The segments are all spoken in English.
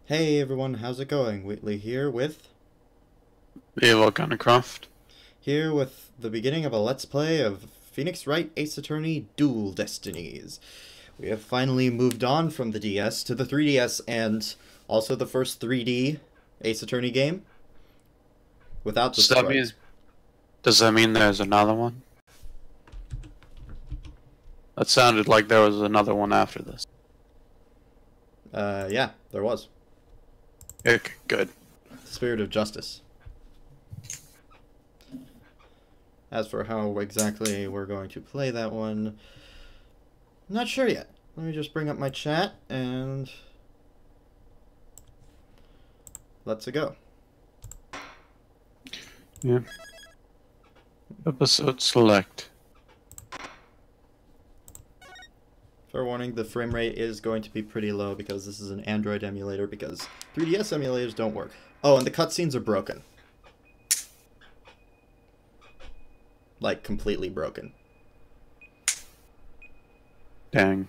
Hey everyone, how's it going? Wheatley here with Volcanicraft. the beginning of a Let's Play of Phoenix Wright Ace Attorney Dual Destinies. We have finally moved on from the DS to the 3DS and also the first 3D Ace Attorney game without the Does that mean sprites. does that mean there's another one? That sounded like there was another one after this. Yeah, there was. Okay, good. Spirit of Justice. As for how exactly we're going to play that one, I'm not sure yet. Let me just bring up my chat and let's go. Yeah. Episode select. Fair warning, the frame rate is going to be pretty low because this is an Android emulator because 3DS emulators don't work. Oh, and the cutscenes are broken. Like, completely broken. Dang.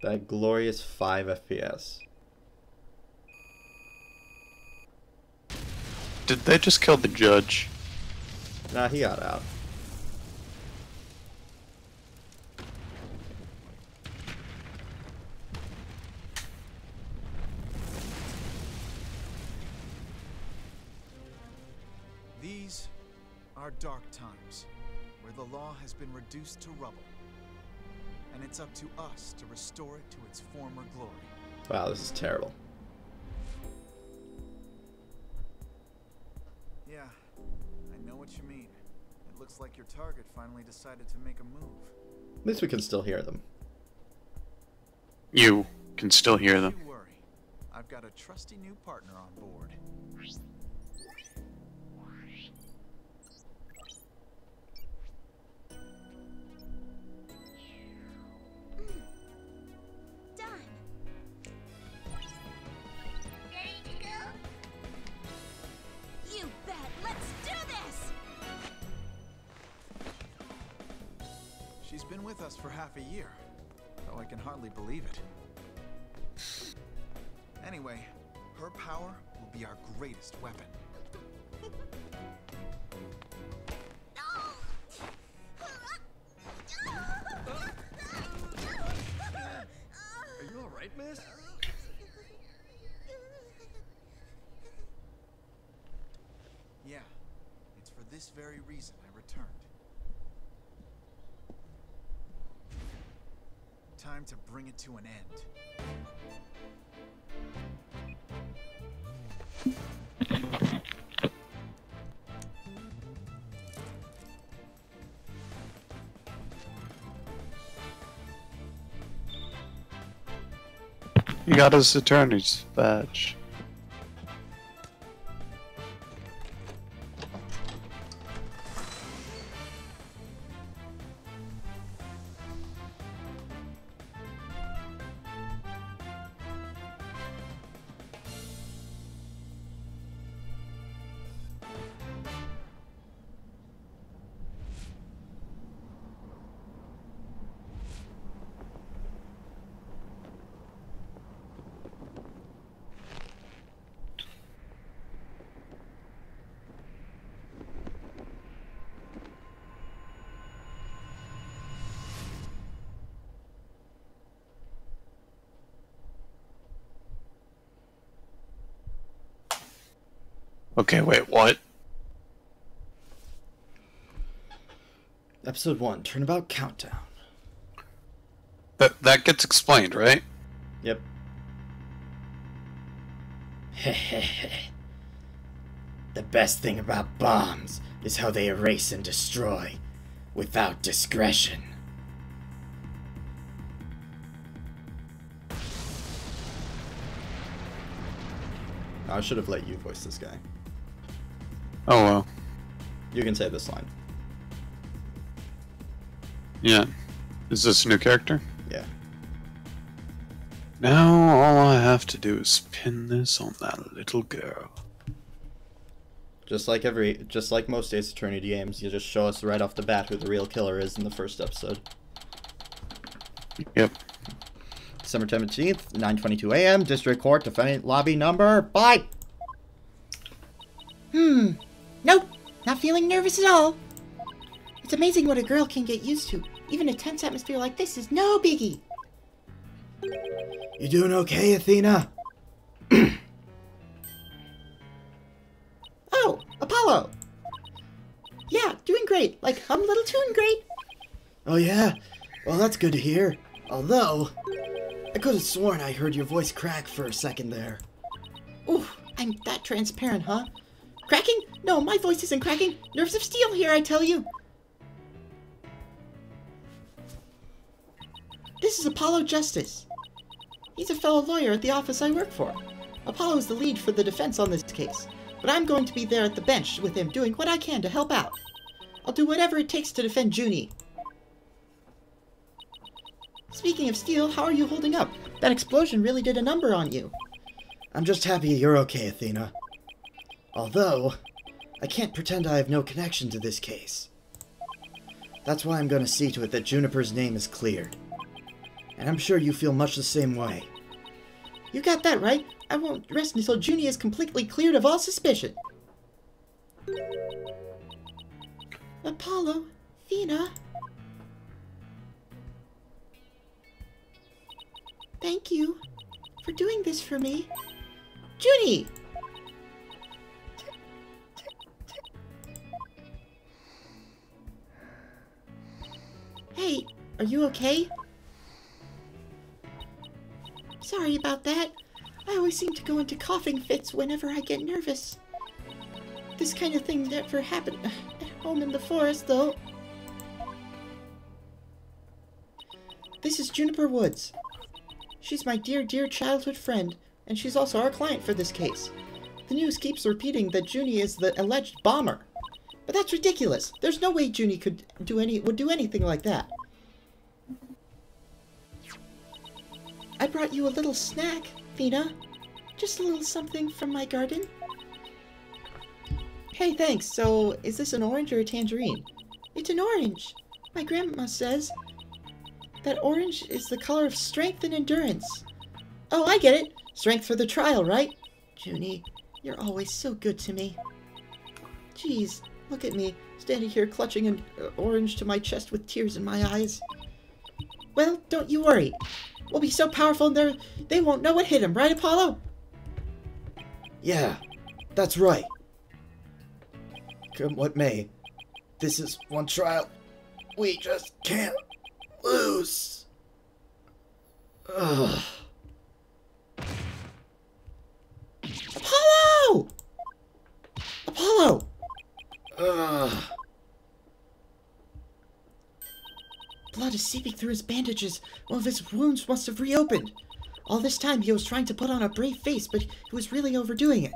That glorious 5 FPS. Did they just kill the judge? Nah, he got out. These are dark times, where the law has been reduced to rubble. And it's up to us to restore it to its former glory. Wow, this is terrible. Yeah, I know what you mean. It looks like your target finally decided to make a move. At least we can still hear them. You can still hear them. Don't you worry. I've got a trusty new partner on board. You bet! Let's do this! She's been with us for half a year, though I can hardly believe it. Anyway, her power will be our greatest weapon. Are you alright, miss? Yeah, it's for this very reason I returned. Time to bring it to an end. He got his attorney's badge. Okay, wait, what? Episode 1, Turnabout Countdown. That gets explained, right? Yep. The best thing about bombs is how they erase and destroy without discretion. I should have let you voice this guy. Oh well. You can say this line. Yeah. Is this a new character? Yeah. Now all I have to do is pin this on that little girl. Just like most Ace Attorney games, you just show us right off the bat who the real killer is in the first episode. Yep. December 17th, 9:22 a.m. District Court, defendant lobby number. Bye! Nope, not feeling nervous at all. It's amazing what a girl can get used to. Even a tense atmosphere like this is no biggie. You doing okay, Athena? Oh, Apollo! Yeah, doing great. Like, I'm a little doing great. Oh yeah? Well, that's good to hear. Although, I could have sworn I heard your voice crack for a second there. Ooh, I'm that transparent, huh? Cracking? No, my voice isn't cracking. Nerves of steel here, I tell you. This is Apollo Justice. He's a fellow lawyer at the office I work for. Apollo is the lead for the defense on this case, but I'm going to be there at the bench with him doing what I can to help out. I'll do whatever it takes to defend Junie. Speaking of steel, how are you holding up? That explosion really did a number on you. I'm just happy you're okay, Athena. Although, I can't pretend I have no connection to this case. That's why I'm gonna see to it that Juniper's name is cleared. And I'm sure you feel much the same way. You got that right. I won't rest until Junie is completely cleared of all suspicion. Apollo, Athena. Thank you for doing this for me. Junie! Hey, are you okay? Sorry about that. I always seem to go into coughing fits whenever I get nervous. This kind of thing never happened at home in the forest, though. This is Juniper Woods. She's my dear, dear childhood friend, and she's also our client for this case. The news keeps repeating that Junie is the alleged bomber. But that's ridiculous. There's no way Junie would do anything like that. I brought you a little snack, Athena. Just a little something from my garden. Hey, thanks. So, is this an orange or a tangerine? It's an orange. My grandma says that orange is the color of strength and endurance. Oh, I get it. Strength for the trial, right? Junie, you're always so good to me. Jeez, look at me, standing here clutching an orange to my chest with tears in my eyes. Well, don't you worry. We'll be so powerful they won't know what hit him, right, Apollo? Yeah, that's right. Come what may, this is one trial we just can't lose. Ugh. Apollo! Apollo! Ugh. Blood is seeping through his bandages. One of his wounds must have reopened. All this time he was trying to put on a brave face, but he was really overdoing it.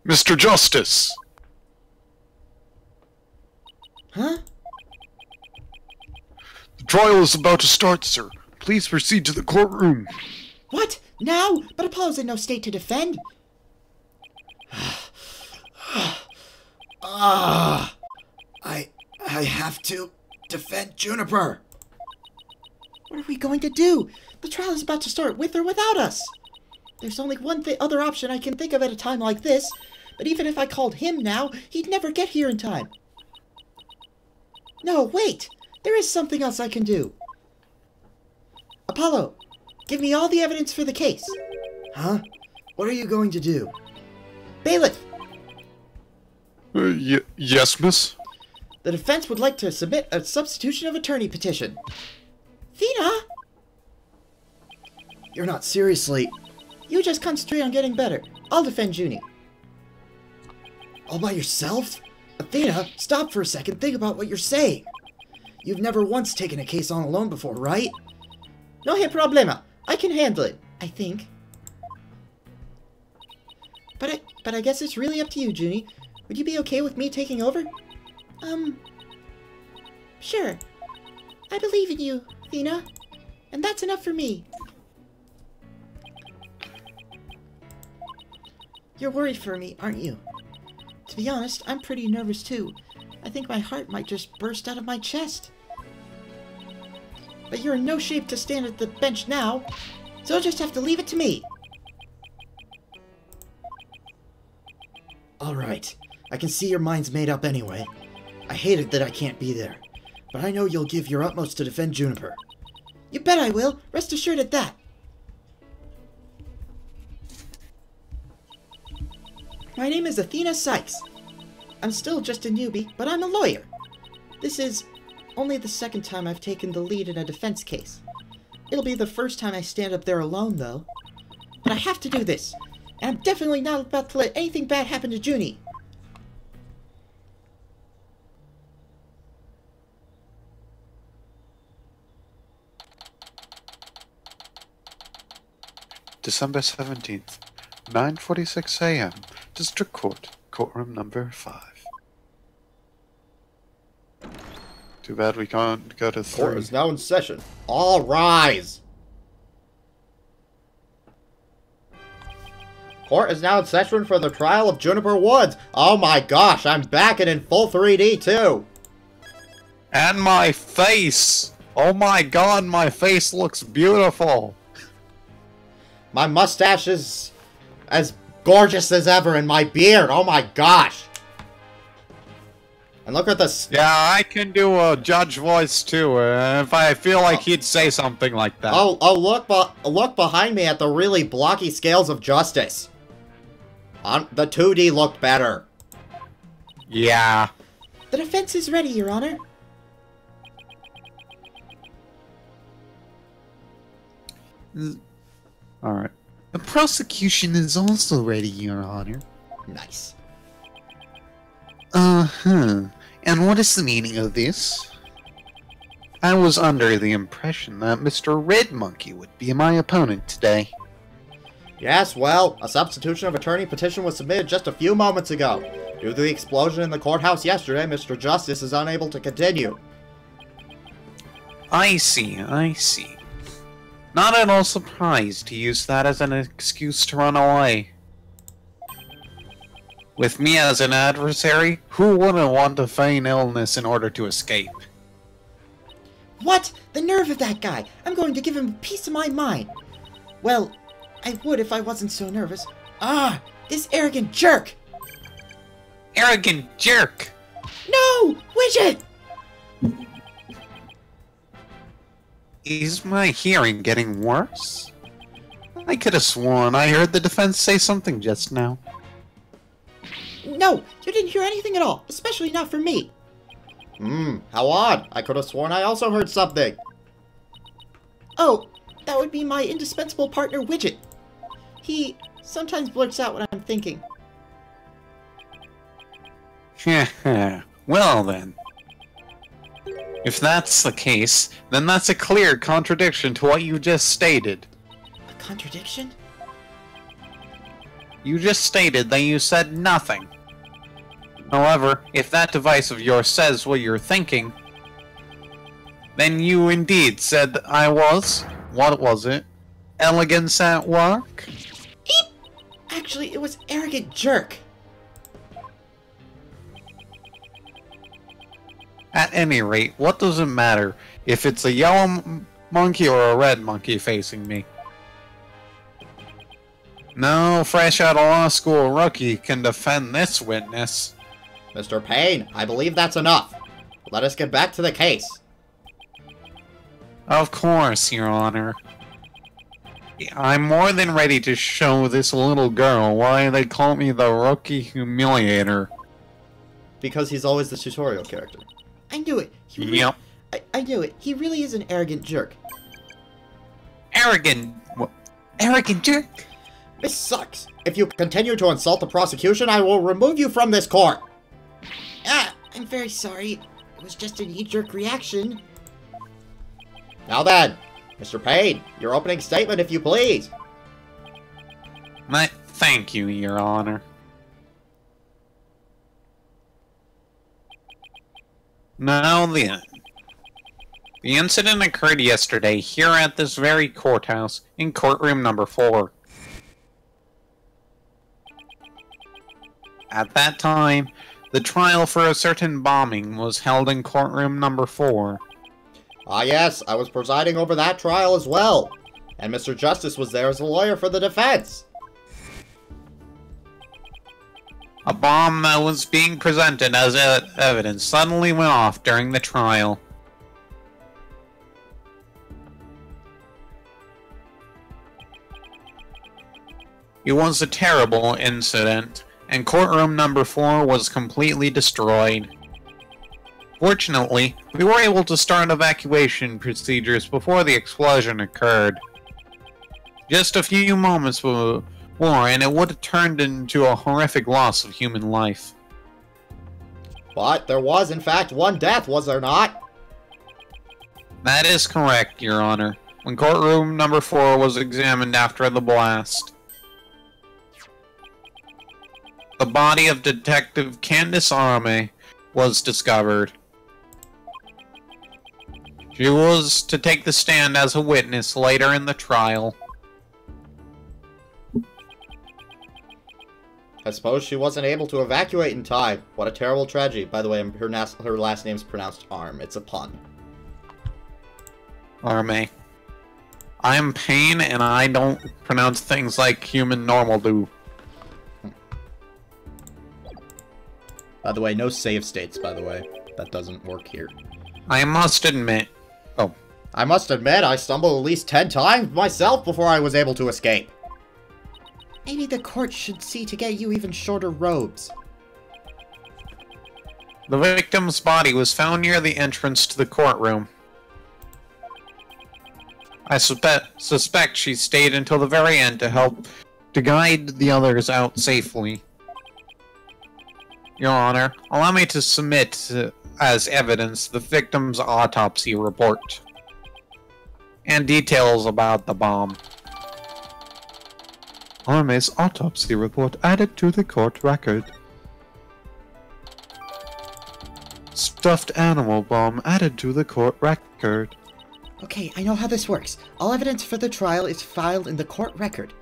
Mr. Justice! Huh? The trial is about to start, sir. Please proceed to the courtroom. What? Now? But Apollo's in no state to defend. I have to defend Juniper. What are we going to do? The trial is about to start, with or without us. There's only one other option I can think of at a time like this, but even if I called him now, he'd never get here in time. No, wait! There is something else I can do. Apollo, give me all the evidence for the case. Huh? What are you going to do? Bailiff! Yes, miss? The defense would like to submit a substitution of attorney petition. Athena! You're not seriously... You just concentrate on getting better. I'll defend Junie. All by yourself? Athena, stop for a second. Think about what you're saying. You've never once taken a case on alone before, right? No hay problema. I can handle it, I think. But I guess it's really up to you, Junie. Would you be okay with me taking over? Sure. I believe in you, Athena. And that's enough for me. You're worried for me, aren't you? To be honest, I'm pretty nervous too. I think my heart might just burst out of my chest. But you're in no shape to stand at the bench now, so you'll just have to leave it to me. Alright, I can see your mind's made up anyway. I hate it that I can't be there, but I know you'll give your utmost to defend Juniper. You bet I will. Rest assured at that. My name is Athena Sykes. I'm still just a newbie, but I'm a lawyer. This is only the second time I've taken the lead in a defense case. It'll be the first time I stand up there alone, though. But I have to do this, and I'm definitely not about to let anything bad happen to Junie. December 17th, 9:46 a.m. District Court, courtroom number 5. Too bad we can't go to 3. Court is now in session. All rise! Court is now in session for the trial of Juniper Woods. Oh my gosh, I'm back and in full 3D too! And my face! Oh my god, my face looks beautiful! My mustache is as gorgeous as ever, and my beard, oh my gosh! And look at this. Yeah, I can do a judge voice too, if I feel like he'd say something like that. Look behind me at the really blocky scales of justice. The 2D looked better. Yeah. The defense is ready, Your Honor. Alright. The prosecution is also ready, Your Honor. Nice. Uh-huh. And what is the meaning of this? I was under the impression that Mr. Red Monkey would be my opponent today. Yes, well, a substitution of attorney petition was submitted just a few moments ago. Due to the explosion in the courthouse yesterday, Mr. Justice is unable to continue. I see, I see. Not at all surprised to use that as an excuse to run away. With me as an adversary, who wouldn't want to feign illness in order to escape? What? The nerve of that guy! I'm going to give him a piece of my mind! Well, I would if I wasn't so nervous. Ah! This arrogant jerk! Arrogant jerk! No! Widget! Is my hearing getting worse? I could have sworn I heard the defense say something just now. No! You didn't hear anything at all, especially not from me. How odd. I could have sworn I also heard something. Oh, that would be my indispensable partner, Widget. He sometimes blurts out what I'm thinking. Well then. If that's the case, then that's a clear contradiction to what you just stated. A contradiction? You just stated that you said nothing. However, if that device of yours says what you're thinking, then you indeed said that I was, what was it, elegance at work? Eep! Actually, it was arrogant jerk. At any rate, what does it matter if it's a yellow monkey or a red monkey facing me? No fresh out of law school rookie can defend this witness. Mr. Payne, I believe that's enough. Let us get back to the case. Of course, Your Honor. I'm more than ready to show this little girl why they call me the Rookie Humiliator. Because he's always the tutorial character. I knew it. Yep. I knew it. He really is an arrogant jerk. Arrogant jerk? This sucks. If you continue to insult the prosecution, I will remove you from this court. Ah, I'm very sorry. It was just a knee-jerk reaction. Now then, Mr. Payne, your opening statement, if you please. Thank you, Your Honor. Now then. The incident occurred yesterday here at this very courthouse in courtroom number 4. At that time, the trial for a certain bombing was held in courtroom number 4. Ah yes, I was presiding over that trial as well. And Mr. Justice was there as a lawyer for the defense. A bomb that was being presented as evidence suddenly went off during the trial. It was a terrible incident, and courtroom number 4 was completely destroyed. Fortunately, we were able to start evacuation procedures before the explosion occurred. Just a few moments more, and it would have turned into a horrific loss of human life. But there was, in fact, one death, was there not? That is correct, Your Honor, when courtroom number 4 was examined after the blast. The body of Detective Candace Arme was discovered. She was to take the stand as a witness later in the trial. I suppose she wasn't able to evacuate in time. What a terrible tragedy. By the way, her last name's pronounced Arm. It's a pun. Arme. I'm Pain, and I don't pronounce things like human normal do. By the way, no save states, by the way. That doesn't work here. I must admit... Oh. I must admit, I stumbled at least 10 times myself before I was able to escape. Maybe the court should see to get you even shorter robes. The victim's body was found near the entrance to the courtroom. I suspect she stayed until the very end to help to guide the others out safely. Your Honor, allow me to submit as evidence the victim's autopsy report and details about the bomb. Arme's autopsy report added to the court record. Stuffed animal bomb added to the court record. Okay, I know how this works. All evidence for the trial is filed in the court record.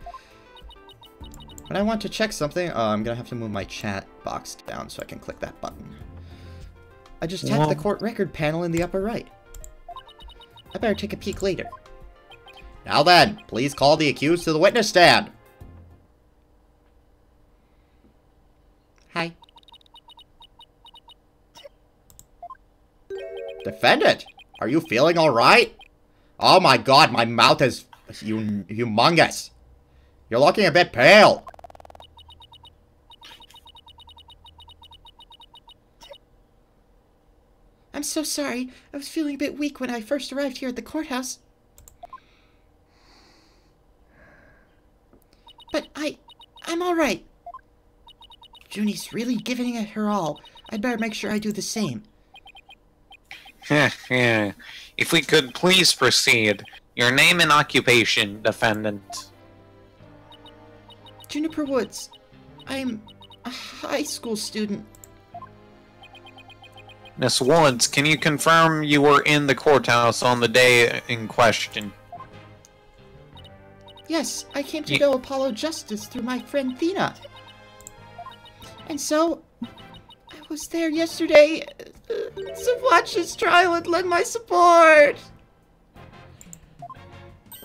When I want to check something, I'm gonna have to move my chat box down so I can click that button. I just tapped the court record panel in the upper right. I better take a peek later. Now then, please call the accused to the witness stand. Hi. Defendant, are you feeling alright? Oh my god, my mouth is humongous. You're looking a bit pale. I'm so sorry. I was feeling a bit weak when I first arrived here at the courthouse. But I'm alright. Junie's really giving it her all. I'd better make sure I do the same. If we could please proceed. Your name and occupation, defendant. Juniper Woods. I'm a high school student. Miss Woods, can you confirm you were in the courthouse on the day in question? Yes, I came to know Apollo Justice through my friend Thena. And so, I was there yesterday to watch his trial and lend my support.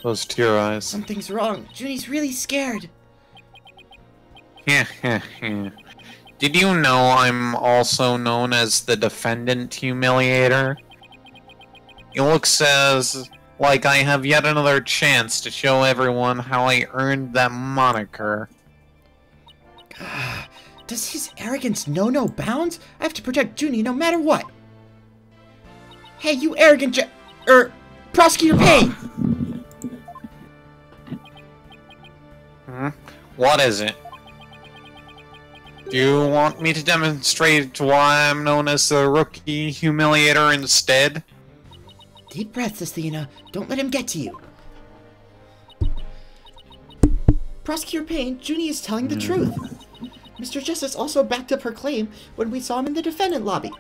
Those tear eyes. Something's wrong. Junie's really scared. Did you know I'm also known as the Defendant Humiliator? It looks like I have yet another chance to show everyone how I earned that moniker. Does his arrogance know no bounds? I have to protect Junie no matter what. Hey, you arrogant Prosecutor Payne! What is it? Do you want me to demonstrate why I'm known as the Rookie Humiliator instead? Deep breaths, Athena. Don't let him get to you. Prosecutor Payne, Junie is telling the truth. Mr. Justice also backed up her claim when we saw him in the defendant lobby.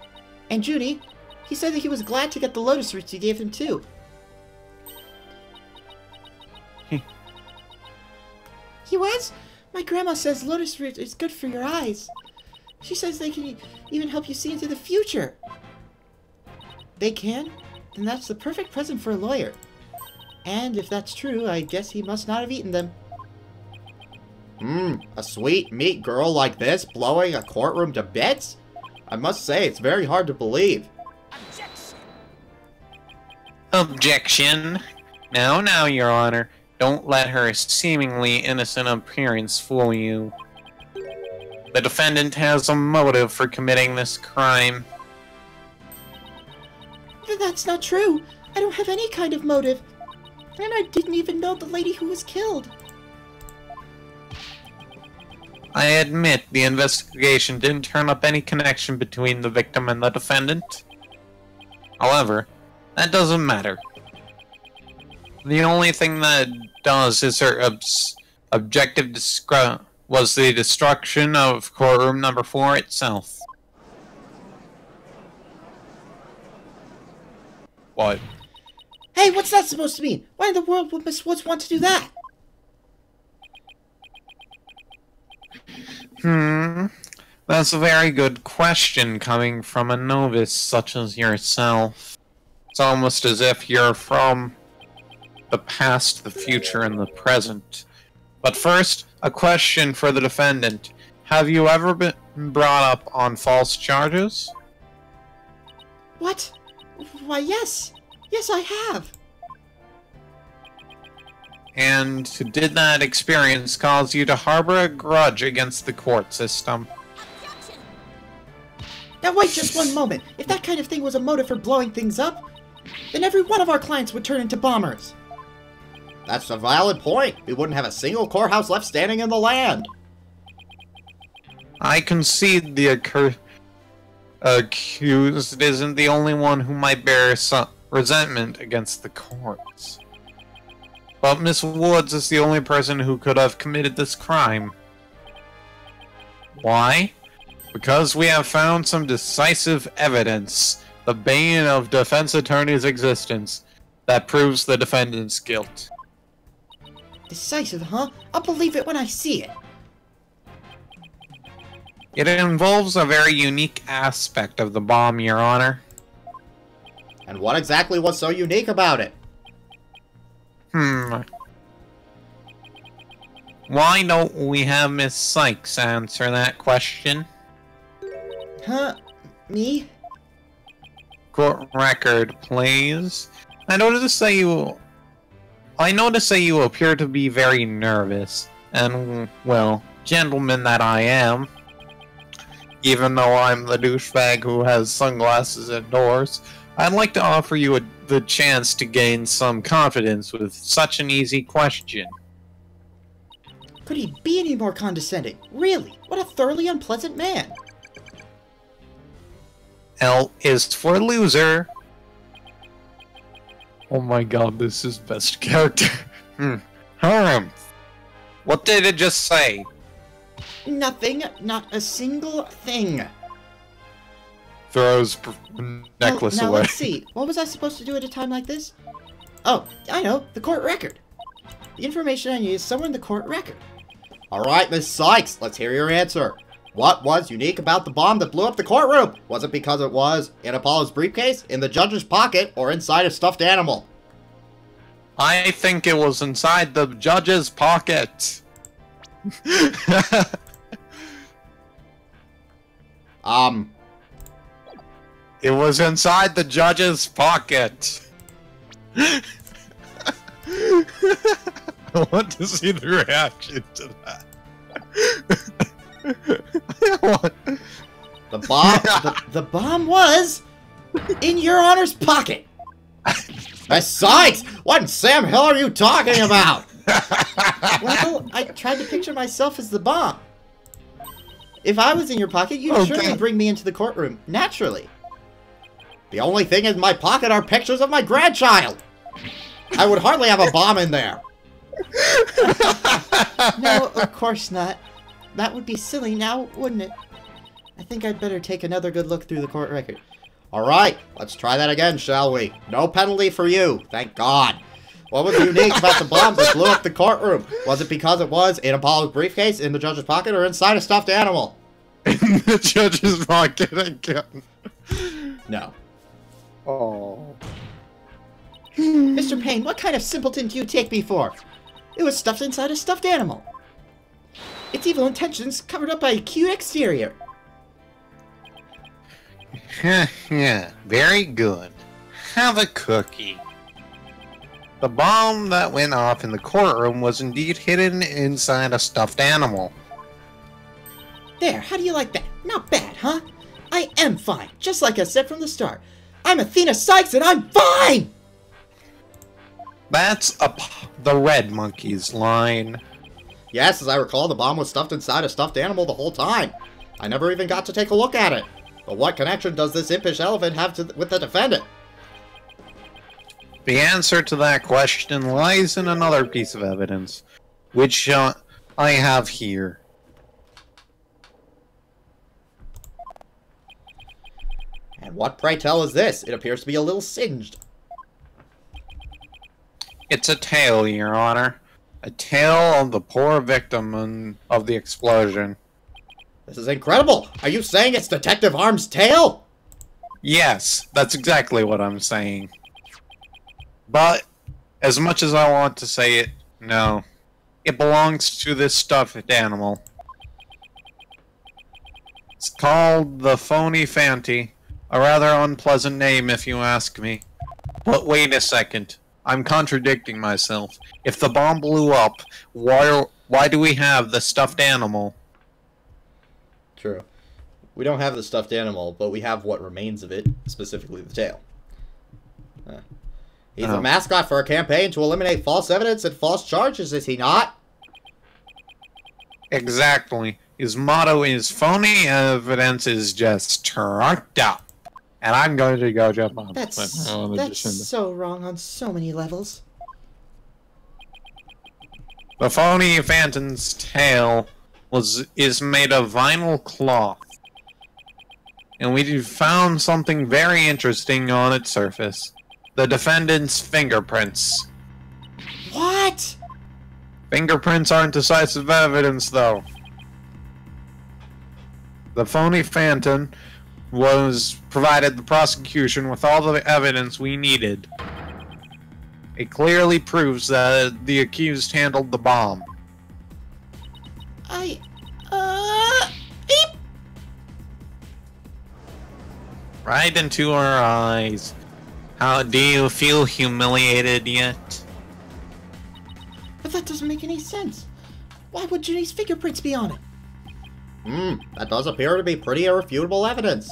And Junie, he said that he was glad to get the lotus roots you gave him too. He was? My grandma says lotus root is good for your eyes. She says they can even help you see into the future. They can? Then that's the perfect present for a lawyer. And if that's true, I guess he must not have eaten them. A sweet meat girl like this blowing a courtroom to bits? I must say, it's very hard to believe. Objection. Now, Your Honor. Don't let her seemingly innocent appearance fool you. The defendant has a motive for committing this crime. That's not true. I don't have any kind of motive. And I didn't even know the lady who was killed. I admit the investigation didn't turn up any connection between the victim and the defendant. However, that doesn't matter. The only thing that does is her objective was the destruction of courtroom number 4 itself. What? Hey, what's that supposed to mean? Why in the world would Miss Woods want to do that? That's a very good question coming from a novice such as yourself. It's almost as if you're from the past, the future, and the present. But first, a question for the defendant. Have you ever been brought up on false charges? What? Why, yes. Yes, I have. And did that experience cause you to harbor a grudge against the court system? Now wait just one moment. If that kind of thing was a motive for blowing things up, then every one of our clients would turn into bombers. That's a valid point. We wouldn't have a single courthouse left standing in the land. I concede the accused isn't the only one who might bear some resentment against the courts. But Miss Woods is the only person who could have committed this crime. Why? Because we have found some decisive evidence, the bane of defense attorney's existence, that proves the defendant's guilt. Decisive, huh? I'll believe it when I see it. It involves a very unique aspect of the bomb, Your Honor. And what exactly was so unique about it? Why don't we have Miss Sykes answer that question? Huh? Me? Court record, please. I notice that you appear to be very nervous. And, well, gentleman that I am, even though I'm the douchebag who has sunglasses indoors, I'd like to offer you the chance to gain some confidence with such an easy question. Could he be any more condescending? Really? What a thoroughly unpleasant man. L is for loser. Oh my god, this is best character. What did it just say? Nothing. Not a single thing. Throws necklace now away. Let's see. What was I supposed to do at a time like this? Oh, I know. The court record. The information I need is somewhere in the court record. Alright, Miss Sykes, let's hear your answer. What was unique about the bomb that blew up the courtroom? Was it because it was in Apollo's briefcase, in the judge's pocket, or inside a stuffed animal? I think it was inside the judge's pocket. It was inside the judge's pocket. I want to see the reaction to that. The bomb was in Your Honor's pocket. Miss Sykes, what in Sam Hill are you talking about? Well, I tried to picture myself as the bomb. If I was in your pocket, you'd surely bring me into the courtroom, naturally. The only thing in my pocket are pictures of my grandchild. I would hardly have a bomb in there. No, of course not. That would be silly now, wouldn't it? I think I'd better take another good look through the court record. Alright, let's try that again, shall we? No penalty for you, thank God. What was unique about the bomb that blew up the courtroom? Was it because it was in Apollo's briefcase, in the judge's pocket, or inside a stuffed animal? In the judge's pocket again. No. Oh. Mr. Payne, what kind of simpleton do you take me for? It was stuffed inside a stuffed animal. Its evil intentions covered up by a cute exterior. Yeah, very good. Have a cookie. The bomb that went off in the courtroom was indeed hidden inside a stuffed animal. There, how do you like that? Not bad, huh? I am fine, just like I said from the start. I'm Athena Sykes and I'm fine! That's the Red Monkey's line. Yes, as I recall, the bomb was stuffed inside a stuffed animal the whole time. I never even got to take a look at it. But what connection does this impish elephant have with the defendant? The answer to that question lies in another piece of evidence, which I have here. And what, pray tell, is this? It appears to be a little singed. It's a tail, Your Honor. A tail of the poor victim of the explosion. This is incredible! Are you saying it's Detective Arm's tail? Yes, that's exactly what I'm saying. But, as much as I want to say it, no. It belongs to this stuffed animal. It's called the Phony Fanty. A rather unpleasant name, if you ask me. But wait a second. I'm contradicting myself. If the bomb blew up, why do we have the stuffed animal? True. We don't have the stuffed animal, but we have what remains of it, specifically the tail. He's a mascot for a campaign to eliminate false evidence and false charges, is he not? Exactly. His motto is phony evidence is just trucked up. And I'm going to go jump on. That's so wrong on so many levels. The Phony Phantom's tail is made of vinyl cloth. And we found something very interesting on its surface. The defendant's fingerprints. What? Fingerprints aren't decisive evidence, though. The Phony Phantom provided the prosecution with all the evidence we needed. It clearly proves that the accused handled the bomb. Beep. Right into our eyes. How do you feel humiliated yet? But that doesn't make any sense. Why would Ginny's fingerprints be on it? That does appear to be pretty irrefutable evidence.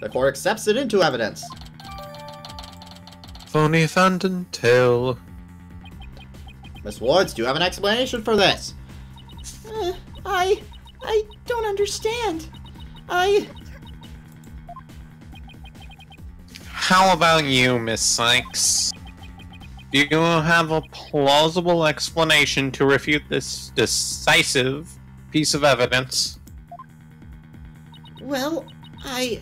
The court accepts it into evidence. Phony Phantom tail. Miss Woods, do you have an explanation for this? I don't understand. How about you, Miss Sykes? Do you have a plausible explanation to refute this decisive piece of evidence? Well, I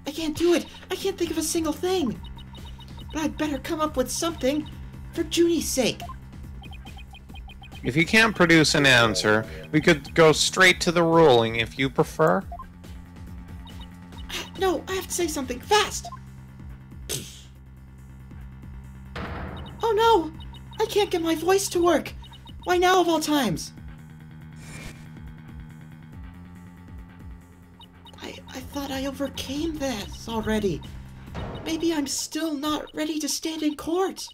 can't do it. I can't think of a single thing. But I'd better come up with something for Junie's sake. If you can't produce an answer, we could go straight to the ruling if you prefer. No, I have to say something fast. Oh no! I can't get my voice to work. Why now of all times? I thought I overcame this already. Maybe I'm still not ready to stand in court.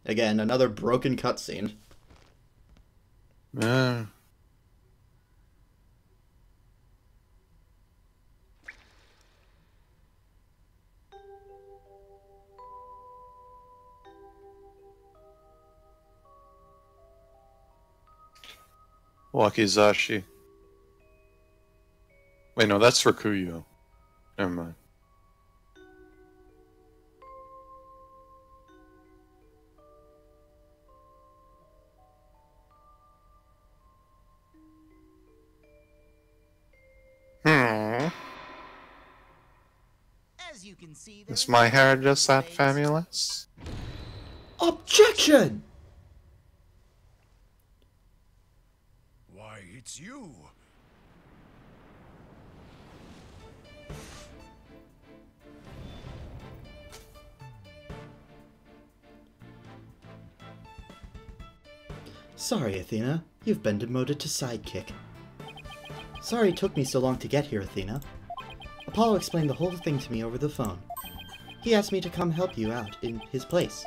Again, another broken cutscene. Wakizashi. Wait, no, that's Rakuyo. Never mind. As you can see, Is my hair just that fabulous? Objection! Why, it's It's you. Sorry, Athena. You've been demoted to sidekick. Sorry it took me so long to get here, Athena. Apollo explained the whole thing to me over the phone. He asked me to come help you out in his place.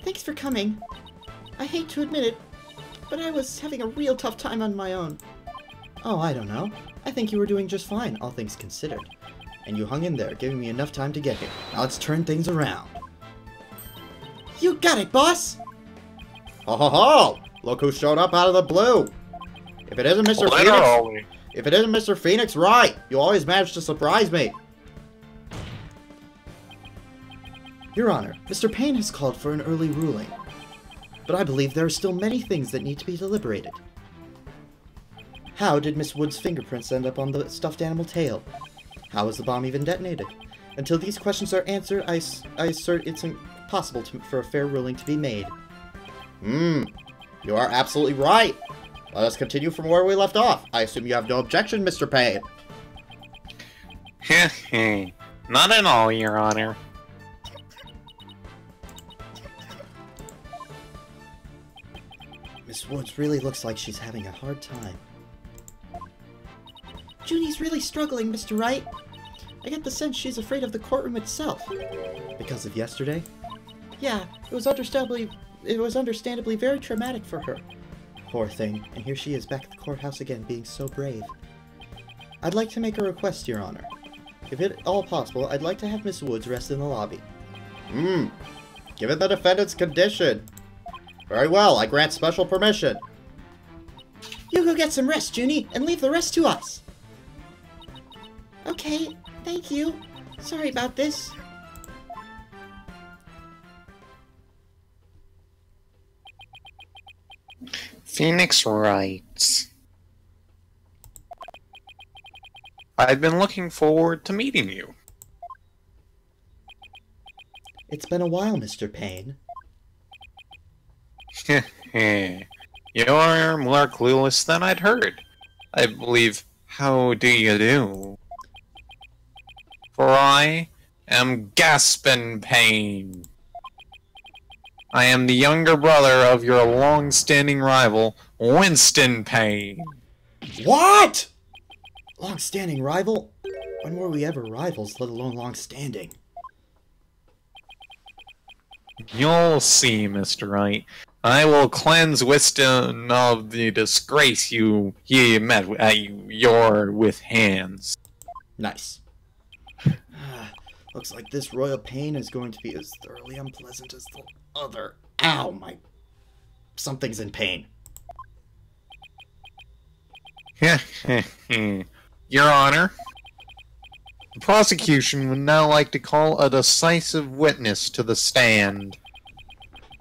Thanks for coming. I hate to admit it, but I was having a real tough time on my own. Oh, I don't know. I think you were doing just fine, all things considered. And you hung in there, giving me enough time to get here. Now let's turn things around. You got it, boss! Ho ho ho! Look who showed up out of the blue! If it isn't Mr. Phoenix... If it isn't Mr. Phoenix, Wright! You always manage to surprise me! Your Honor, Mr. Payne has called for an early ruling. But I believe there are still many things that need to be deliberated. How did Miss Wood's fingerprints end up on the stuffed animal tail? How was the bomb even detonated? Until these questions are answered, I assert it's impossible for a fair ruling to be made. You are absolutely right. Let us continue from where we left off. I assume you have no objection, Mr. Payne. Heh. Not at all, Your Honor. Miss Woods really looks like she's having a hard time. Junie's really struggling, Mr. Wright. I get the sense she's afraid of the courtroom itself. Because of yesterday? Yeah, it was understandably very traumatic for her. Poor thing, and here she is back at the courthouse again, being so brave. I'd like to make a request, Your Honor. If at all possible, I'd like to have Miss Woods rest in the lobby. Given the defendant's condition. Very well, I grant special permission. You go get some rest, Junie, and leave the rest to us. Okay, thank you. Sorry about this. Phoenix writes, I've been looking forward to meeting you. It's been a while, Mr. Payne. You're more clueless than I'd heard. I believe, how do you do? For I am Gaspin Payne. I am the younger brother of your long-standing rival, Winston Payne. What? Long-standing rival? When were we ever rivals, let alone long-standing? You'll see, Mr. Wright. I will cleanse Winston of the disgrace he met your with hands. Nice. Looks like this royal pain is going to be as thoroughly unpleasant as the other. Ow, my... Something's in pain. Your Honor, the prosecution would now like to call a decisive witness to the stand.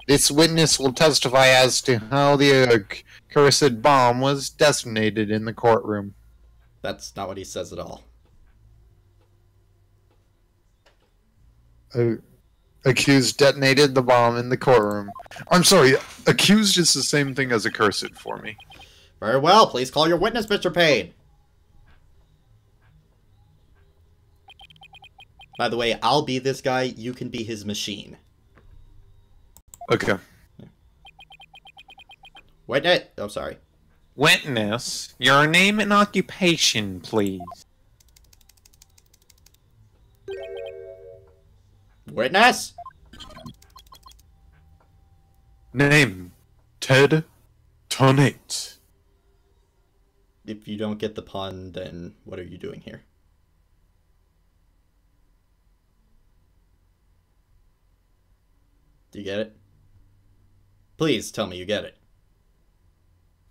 This witness will testify as to how the accursed bomb was detonated in the courtroom. That's not what he says at all. Accused detonated the bomb in the courtroom. I'm sorry, accused is the same thing as accursed for me. Very well, please call your witness, Mr. Payne. By the way, I'll be this guy, you can be his machine. Okay. Witness! Oh, sorry. Witness, your name and occupation, please. Witness! Name, Ted Tonate. If you don't get the pun, then what are you doing here? Do you get it? Please tell me you get it.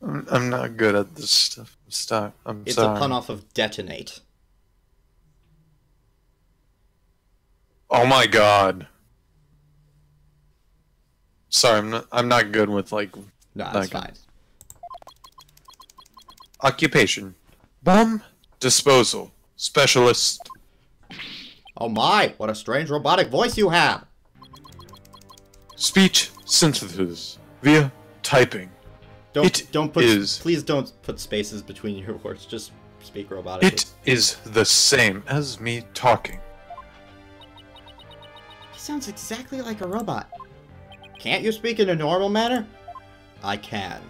I'm not good at this stuff. It's sorry. a pun off of detonate. Oh my god. Sorry, I'm not good with like. No, that's fine. Occupation: bomb disposal specialist. Oh my, what a strange robotic voice you have! Speech synthesis via typing. Please don't put spaces between your words. Just speak robotically. It is the same as me talking. He sounds exactly like a robot. Can't you speak in a normal manner? I can.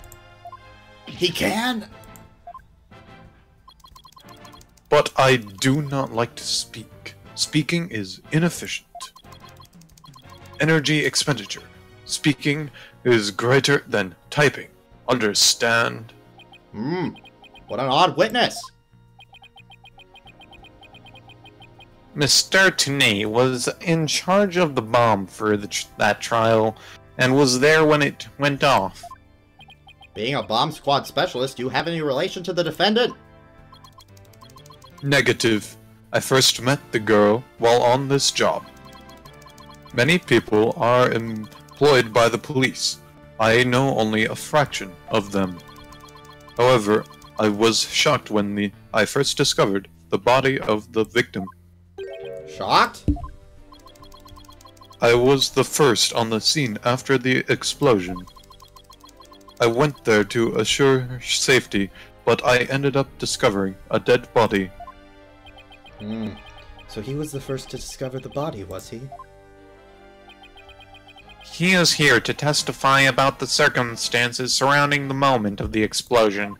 He can? But I do not like to speak. Speaking is inefficient. Energy expenditure. Speaking is greater than typing. Understand? What an odd witness. Mr. Tenney was in charge of the bomb for that trial, and was there when it went off. Being a bomb squad specialist, do you have any relation to the defendant? Negative. I first met the girl while on this job. Many people are employed by the police. I know only a fraction of them. However, I was shocked when I first discovered the body of the victim. Shocked? I was the first on the scene after the explosion. I went there to assure safety, but I ended up discovering a dead body. So he was the first to discover the body, was he? He is here to testify about the circumstances surrounding the moment of the explosion.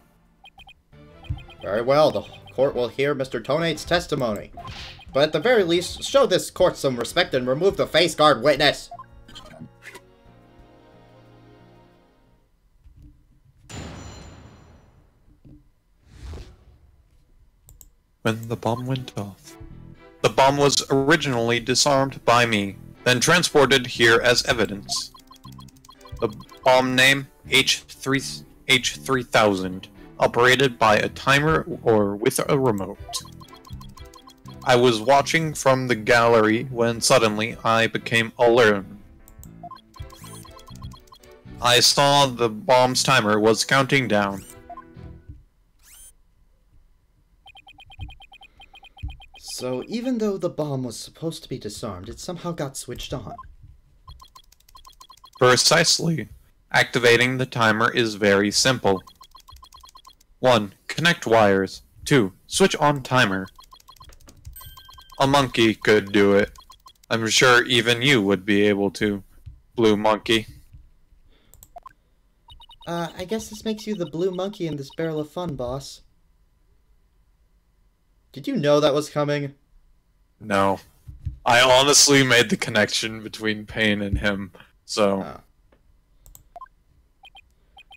Very well, the court will hear Mr. Tonate's testimony. But at the very least, show this court some respect and remove the face guard witness! When the bomb went off. The bomb was originally disarmed by me, then transported here as evidence. The bomb name, H3000, operated by a timer or with a remote. I was watching from the gallery when suddenly I became alert. I saw the bomb's timer was counting down. So even though the bomb was supposed to be disarmed, it somehow got switched on. Precisely. Activating the timer is very simple. 1. Connect wires. 2. Switch on timer. A monkey could do it. I'm sure even you would be able to, Blue Monkey. I guess this makes you the blue monkey in this barrel of fun, boss. Did you know that was coming? No. I honestly made the connection between Payne and him, so...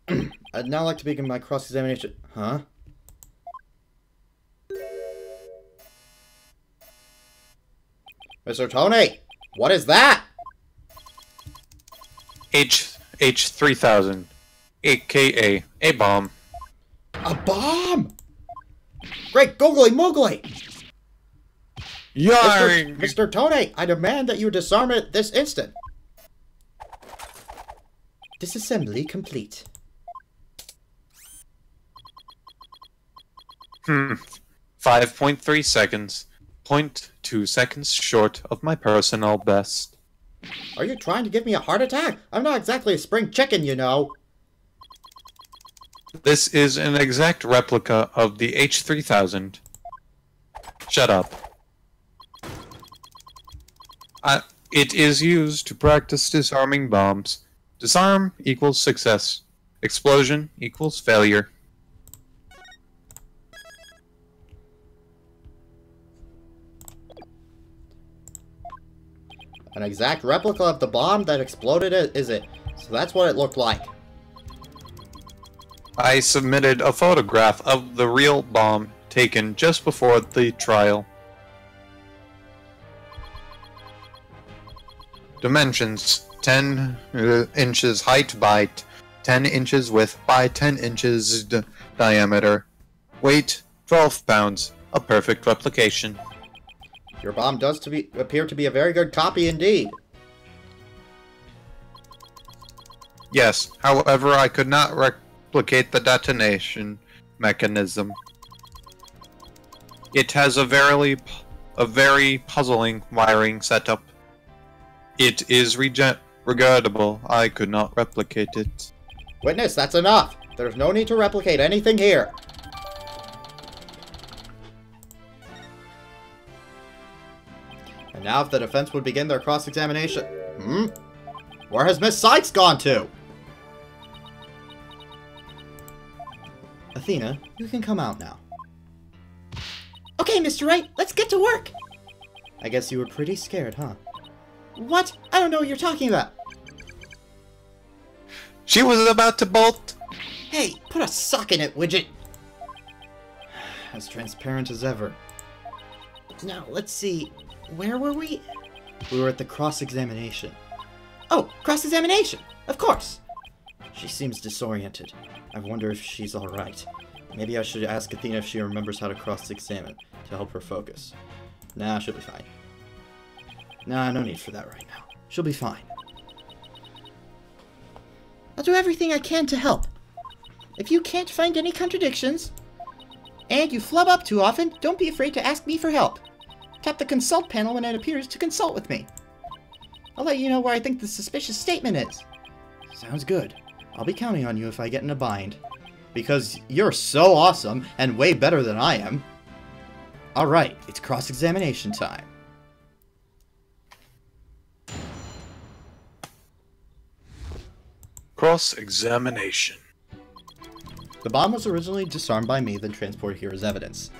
I'd now like to begin my cross-examination. Huh? Mr. Tony! What is that? H3000, aka a bomb. A bomb! Great googly moogly! Yarring! Mr. Tony, I demand that you disarm it this instant. Disassembly complete. 5.3 seconds. 0.2 seconds short of my personal best. Are you trying to give me a heart attack? I'm not exactly a spring chicken, you know. This is an exact replica of the H3000. Shut up. It is used to practice disarming bombs. Disarm equals success. Explosion equals failure. An exact replica of the bomb that exploded, is it? So that's what it looked like. I submitted a photograph of the real bomb taken just before the trial. Dimensions: 10 inches height by 10 inches width by 10 inches diameter. Weight: 12 pounds. A perfect replication. Your bomb does appear to be a very good copy indeed. Yes, however, I could not replicate the detonation mechanism. It has a very puzzling wiring setup. It is regrettable I could not replicate it. Witness, that's enough. There's no need to replicate anything here. And now if the defense would begin their cross-examination... Where has Miss Sykes gone to? Athena, you can come out now. Okay, Mr. Wright, let's get to work. I guess you were pretty scared, huh? What? I don't know what you're talking about. She was about to bolt. Hey, put a sock in it, widget! As transparent as ever. Now, let's see. Where were we? We were at the cross-examination. Oh, cross-examination. Of course. She seems disoriented. I wonder if she's alright. Maybe I should ask Athena if she remembers how to cross-examine, to help her focus. Nah, she'll be fine. Nah, no need for that right now. She'll be fine. I'll do everything I can to help. If you can't find any contradictions, and you flub up too often, don't be afraid to ask me for help. Tap the consult panel when it appears to consult with me. I'll let you know where I think the suspicious statement is. Sounds good. I'll be counting on you if I get in a bind. Because you're so awesome, and way better than I am. Alright, it's cross-examination time. Cross-examination. The bomb was originally disarmed by me, then transported here as evidence.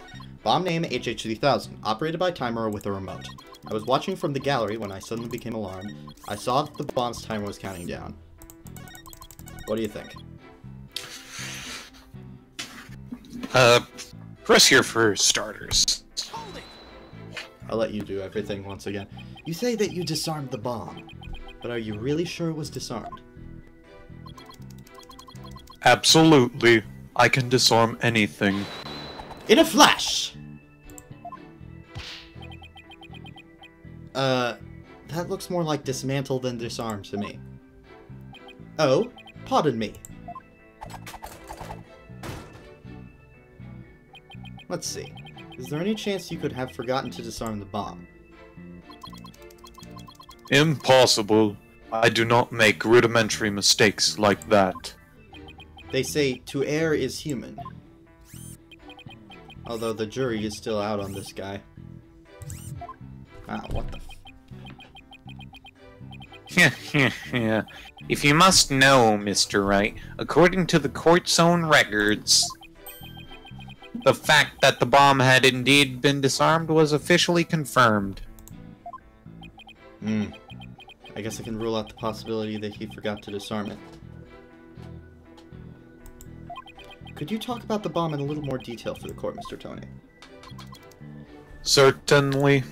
Bomb name HH3000, operated by timer with a remote. I was watching from the gallery when I suddenly became alarmed. I saw that the bomb's timer was counting down. What do you think? Press here for starters. I'll let you do everything once again. You say that you disarmed the bomb, but are you really sure it was disarmed? Absolutely. I can disarm anything. In a flash! That looks more like dismantle than disarm to me. Oh, pardon me. Let's see. Is there any chance you could have forgotten to disarm the bomb? Impossible. I do not make rudimentary mistakes like that. They say to err is human. Although the jury is still out on this guy. Ah, what the Yeah. If you must know, Mr. Wright, according to the court's own records, the fact that the bomb had indeed been disarmed was officially confirmed. I guess I can rule out the possibility that he forgot to disarm it. Could you talk about the bomb in a little more detail for the court, Mr. Tony? Certainly.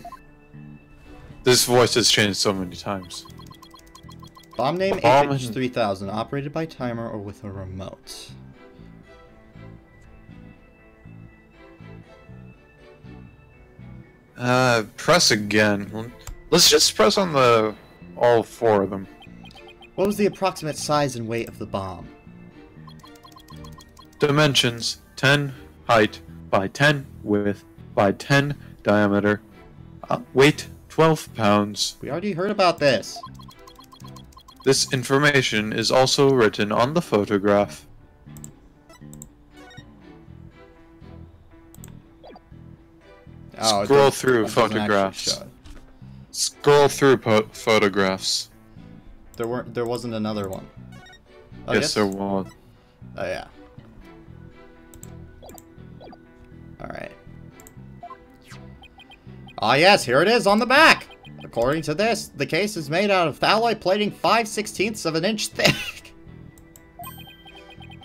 This voice has changed so many times. Bomb name Bomb HH3000, operated by timer or with a remote. Press again. Let's just press on all four of them. What was the approximate size and weight of the bomb? Dimensions: 10 height by 10 width by 10 diameter. Weight: 12 pounds. We already heard about this. This information is also written on the photograph. Oh, Scroll through it doesn't actually photographs. show it. Scroll through photographs. There wasn't another one. Oh, Yes, there was. Oh, yeah. Alright. Ah, yes, here it is on the back! According to this, the case is made out of alloy plating 5/16 of an inch thick.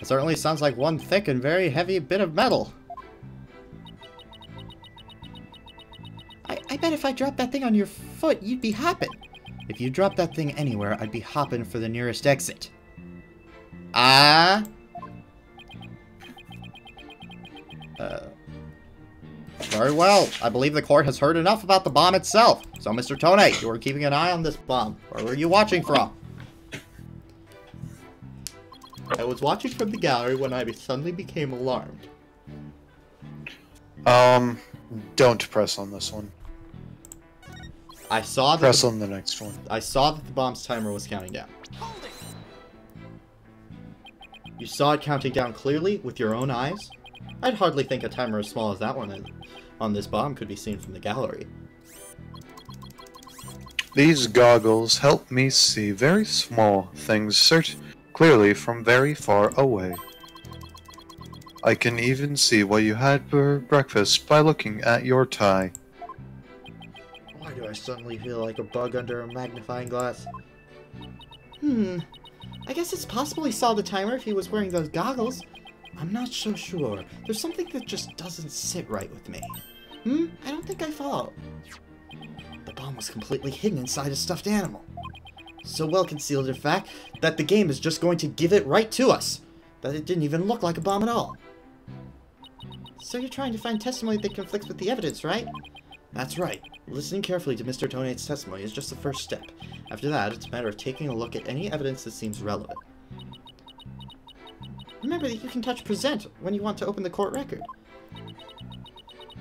It certainly sounds like one thick and very heavy bit of metal. I bet if I dropped that thing on your foot, you'd be hopping. If you dropped that thing anywhere, I'd be hopping for the nearest exit. Ah? Very well. I believe the court has heard enough about the bomb itself. So, Mr. Tone, you were keeping an eye on this bomb. Where were you watching from? I was watching from the gallery when I suddenly became alarmed. Don't press on this one. I saw that Press on the next one. I saw that the bomb's timer was counting down. You saw it counting down clearly with your own eyes? I'd hardly think a timer as small as that one on this bomb could be seen from the gallery. These goggles help me see very small things clearly from very far away. I can even see what you had for breakfast by looking at your tie. Why do I suddenly feel like a bug under a magnifying glass? I guess it's possible he saw the timer if he was wearing those goggles. I'm not so sure. There's something that just doesn't sit right with me. I don't think I follow. The bomb was completely hidden inside a stuffed animal. So well concealed, in fact, that the game is just going to give it right to us. That it didn't even look like a bomb at all. So you're trying to find testimony that conflicts with the evidence, right? That's right. Listening carefully to Mr. Tonate's testimony is just the first step. After that, it's a matter of taking a look at any evidence that seems relevant. Remember that you can touch present when you want to open the court record.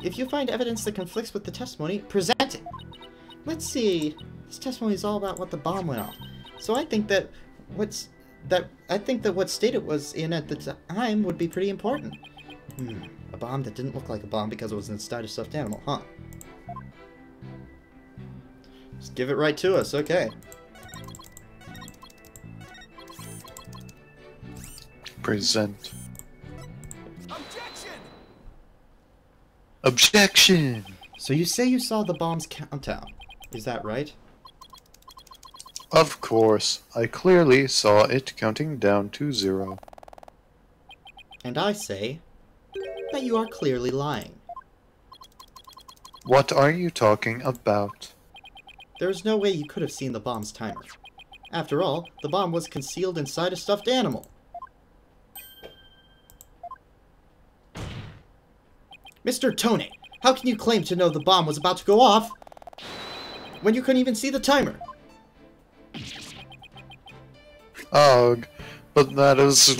If you find evidence that conflicts with the testimony, present it. Let's see. This testimony is all about what the bomb went off. So I think that what state it was in at the time would be pretty important. A bomb that didn't look like a bomb because it was inside a stuffed animal, huh? Just give it right to us, okay. Present. Objection! Objection! So you say you saw the bomb's countdown. Is that right? Of course, I clearly saw it counting down to 0. And I say that you are clearly lying. What are you talking about? There's no way you could have seen the bomb's timer. After all, the bomb was concealed inside a stuffed animal. Mr. Tonate, how can you claim to know the bomb was about to go off when you couldn't even see the timer? Ugh, but that is...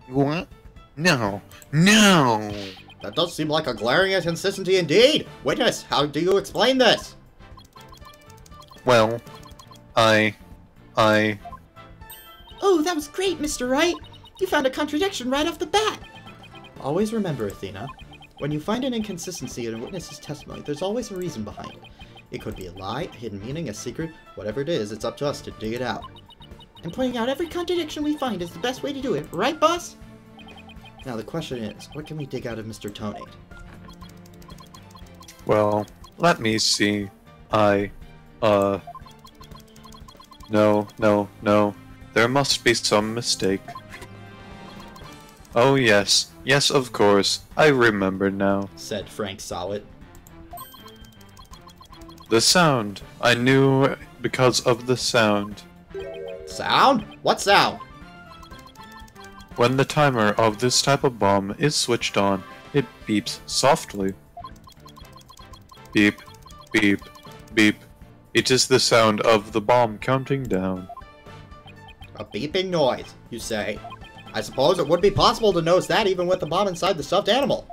What? No. No! That does seem like a glaring inconsistency indeed. Witness, how do you explain this? Well, I... Oh, that was great, Mr. Wright. You found a contradiction right off the bat. Always remember, Athena, when you find an inconsistency in a witness's testimony, there's always a reason behind it. It could be a lie, a hidden meaning, a secret, whatever it is, it's up to us to dig it out. And pointing out every contradiction we find is the best way to do it, right, boss? Now the question is, what can we dig out of Mr. Tonate? Well, let me see. No. There must be some mistake. Oh yes. Yes, of course. I remember now. Said Frank Sowett. The sound. I knew because of the sound. Sound? What sound? When the timer of this type of bomb is switched on, it beeps softly. Beep, beep, beep. It is the sound of the bomb counting down. A beeping noise, you say? I suppose it would be possible to notice that even with the bomb inside the stuffed animal.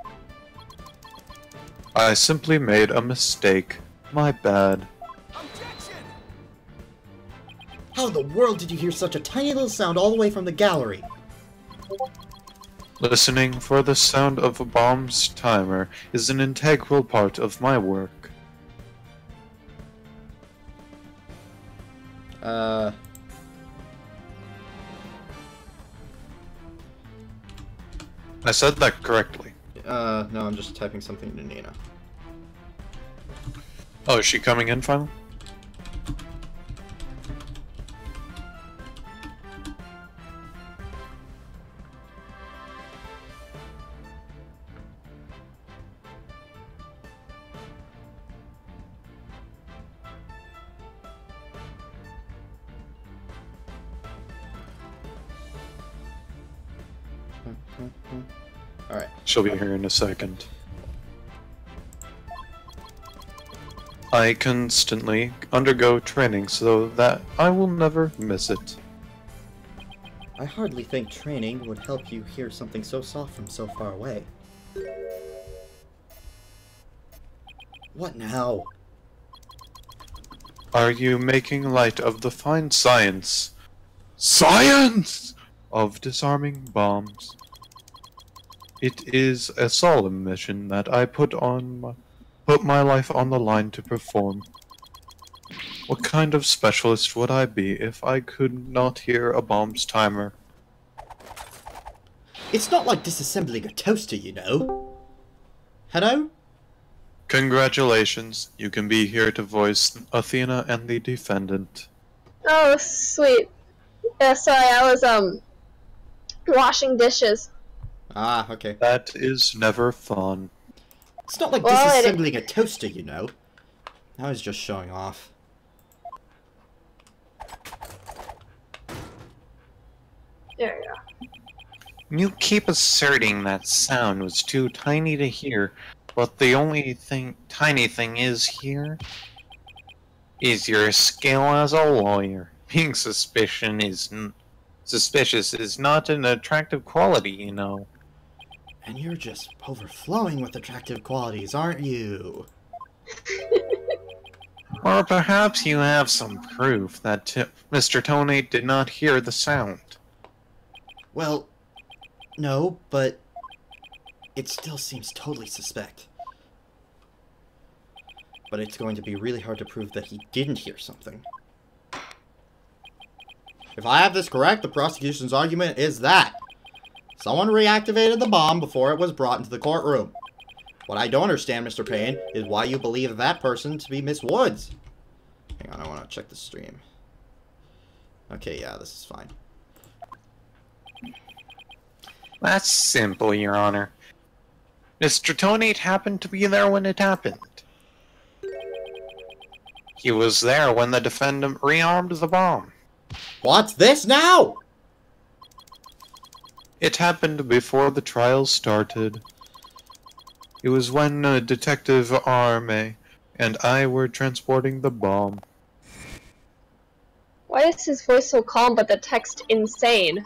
I simply made a mistake. My bad. Objection! How in the world did you hear such a tiny little sound all the way from the gallery? Listening for the sound of a bomb's timer is an integral part of my work. I said that correctly. No, I'm just typing something to Nina. Oh, is she coming in finally? Alright. She'll be here in a second. I constantly undergo training so that I will never miss it. I hardly think training would help you hear something so soft from so far away. What now? Are you making light of the fine science? Science! of disarming bombs. It is a solemn mission that I put my life on the line to perform. What kind of specialist would I be if I could not hear a bomb's timer? It's not like disassembling a toaster, you know. Hello? Congratulations, you can be here to voice Athena and the defendant. Oh, sweet. Yeah, sorry, I was, washing dishes. Ah, okay. That is never fun. It's not like Well, disassembling a toaster, you know. I was just showing off. There you go. You keep asserting that sound was too tiny to hear, but the only tiny thing is here is your skill as a lawyer. Being suspicious is not an attractive quality, you know. And you're just overflowing with attractive qualities, aren't you? Or perhaps you have some proof that Mr. Tonate did not hear the sound. Well, no, but it still seems totally suspect. But it's going to be really hard to prove that he didn't hear something. If I have this correct, the prosecution's argument is that someone reactivated the bomb before it was brought into the courtroom. What I don't understand, Mr. Payne, is why you believe that person to be Miss Woods. Hang on, I want to check the stream. Okay, yeah, this is fine. That's simple, Your Honor. Mr. Tonate happened to be there when it happened. He was there when the defendant rearmed the bomb. What's this now? It happened before the trial started. It was when Detective Arme and I were transporting the bomb. Why is his voice so calm but the text insane?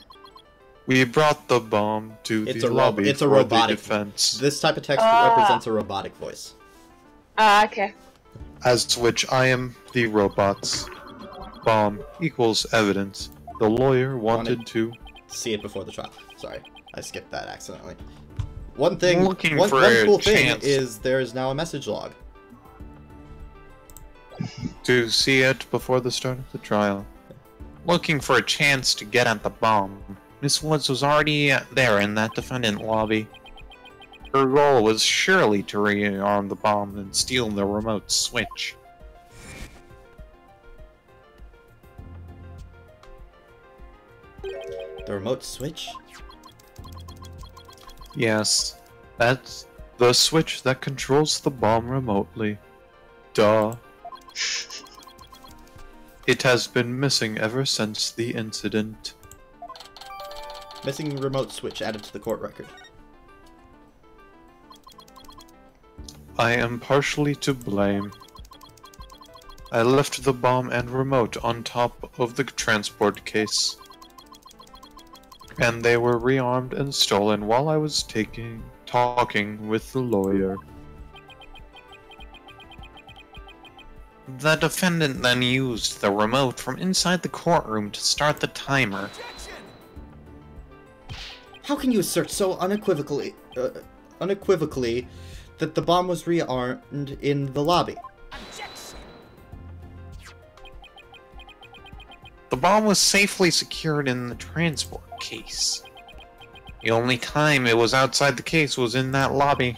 We brought the bomb to It's the lobby it's a for robotic the defense, This type of text represents a robotic voice. Okay. as which I am the robot's. Bomb equals evidence. The lawyer wanted to... See it before the trial. Sorry, I skipped that accidentally. One thing, Looking one for a cool thing chance. is there is now a message log. to see it before the start of the trial. Looking for a chance to get at the bomb, Miss Woods was already there in that defendant lobby. Her goal was surely to rearm the bomb and steal the remote switch. The remote switch? Yes, that's the switch that controls the bomb remotely. Duh. It has been missing ever since the incident. Missing remote switch added to the court record. I am partially to blame. I left the bomb and remote on top of the transport case, and they were rearmed and stolen while I was talking with the lawyer. The defendant then used the remote from inside the courtroom to start the timer. How can you assert so unequivocally that the bomb was rearmed in the lobby? The bomb was safely secured in the transport case. The only time it was outside the case was in that lobby.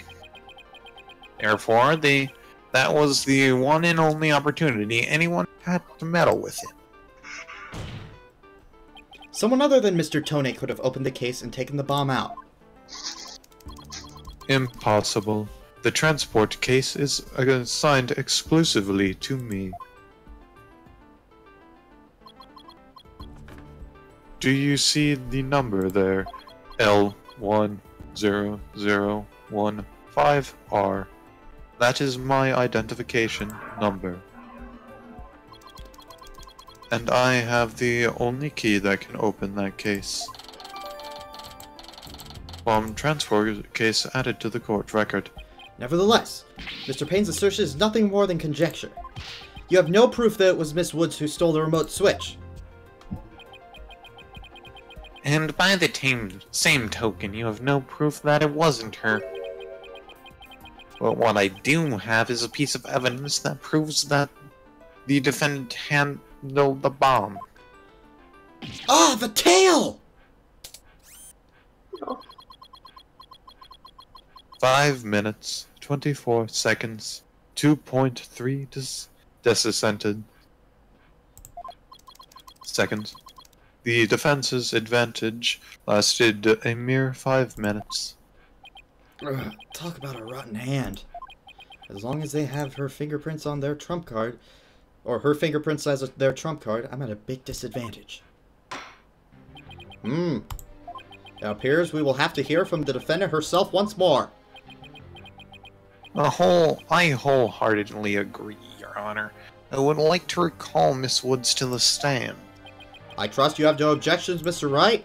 Therefore, that was the one and only opportunity anyone had to meddle with it. Someone other than Mr. Tonate could have opened the case and taken the bomb out. Impossible. The transport case is assigned exclusively to me. Do you see the number there? L10015R. That is my identification number. And I have the only key that can open that case. Bomb transfer case added to the court record. Nevertheless, Mr. Payne's assertion is nothing more than conjecture. You have no proof that it was Miss Woods who stole the remote switch. And by the same token, you have no proof that it wasn't her. But what I do have is a piece of evidence that proves that the defendant handled the bomb. Ah, the tail! 5 minutes, 24 seconds, 2.3 descented seconds. The defense's advantage lasted a mere 5 minutes. Ugh, talk about a rotten hand. As long as they have her fingerprints on their trump card, or her fingerprints as their trump card, I'm at a big disadvantage. It appears we will have to hear from the defendant herself once more. I wholeheartedly agree, Your Honor. I would like to recall Miss Woods to the stand. I trust you have no objections, Mr. Wright?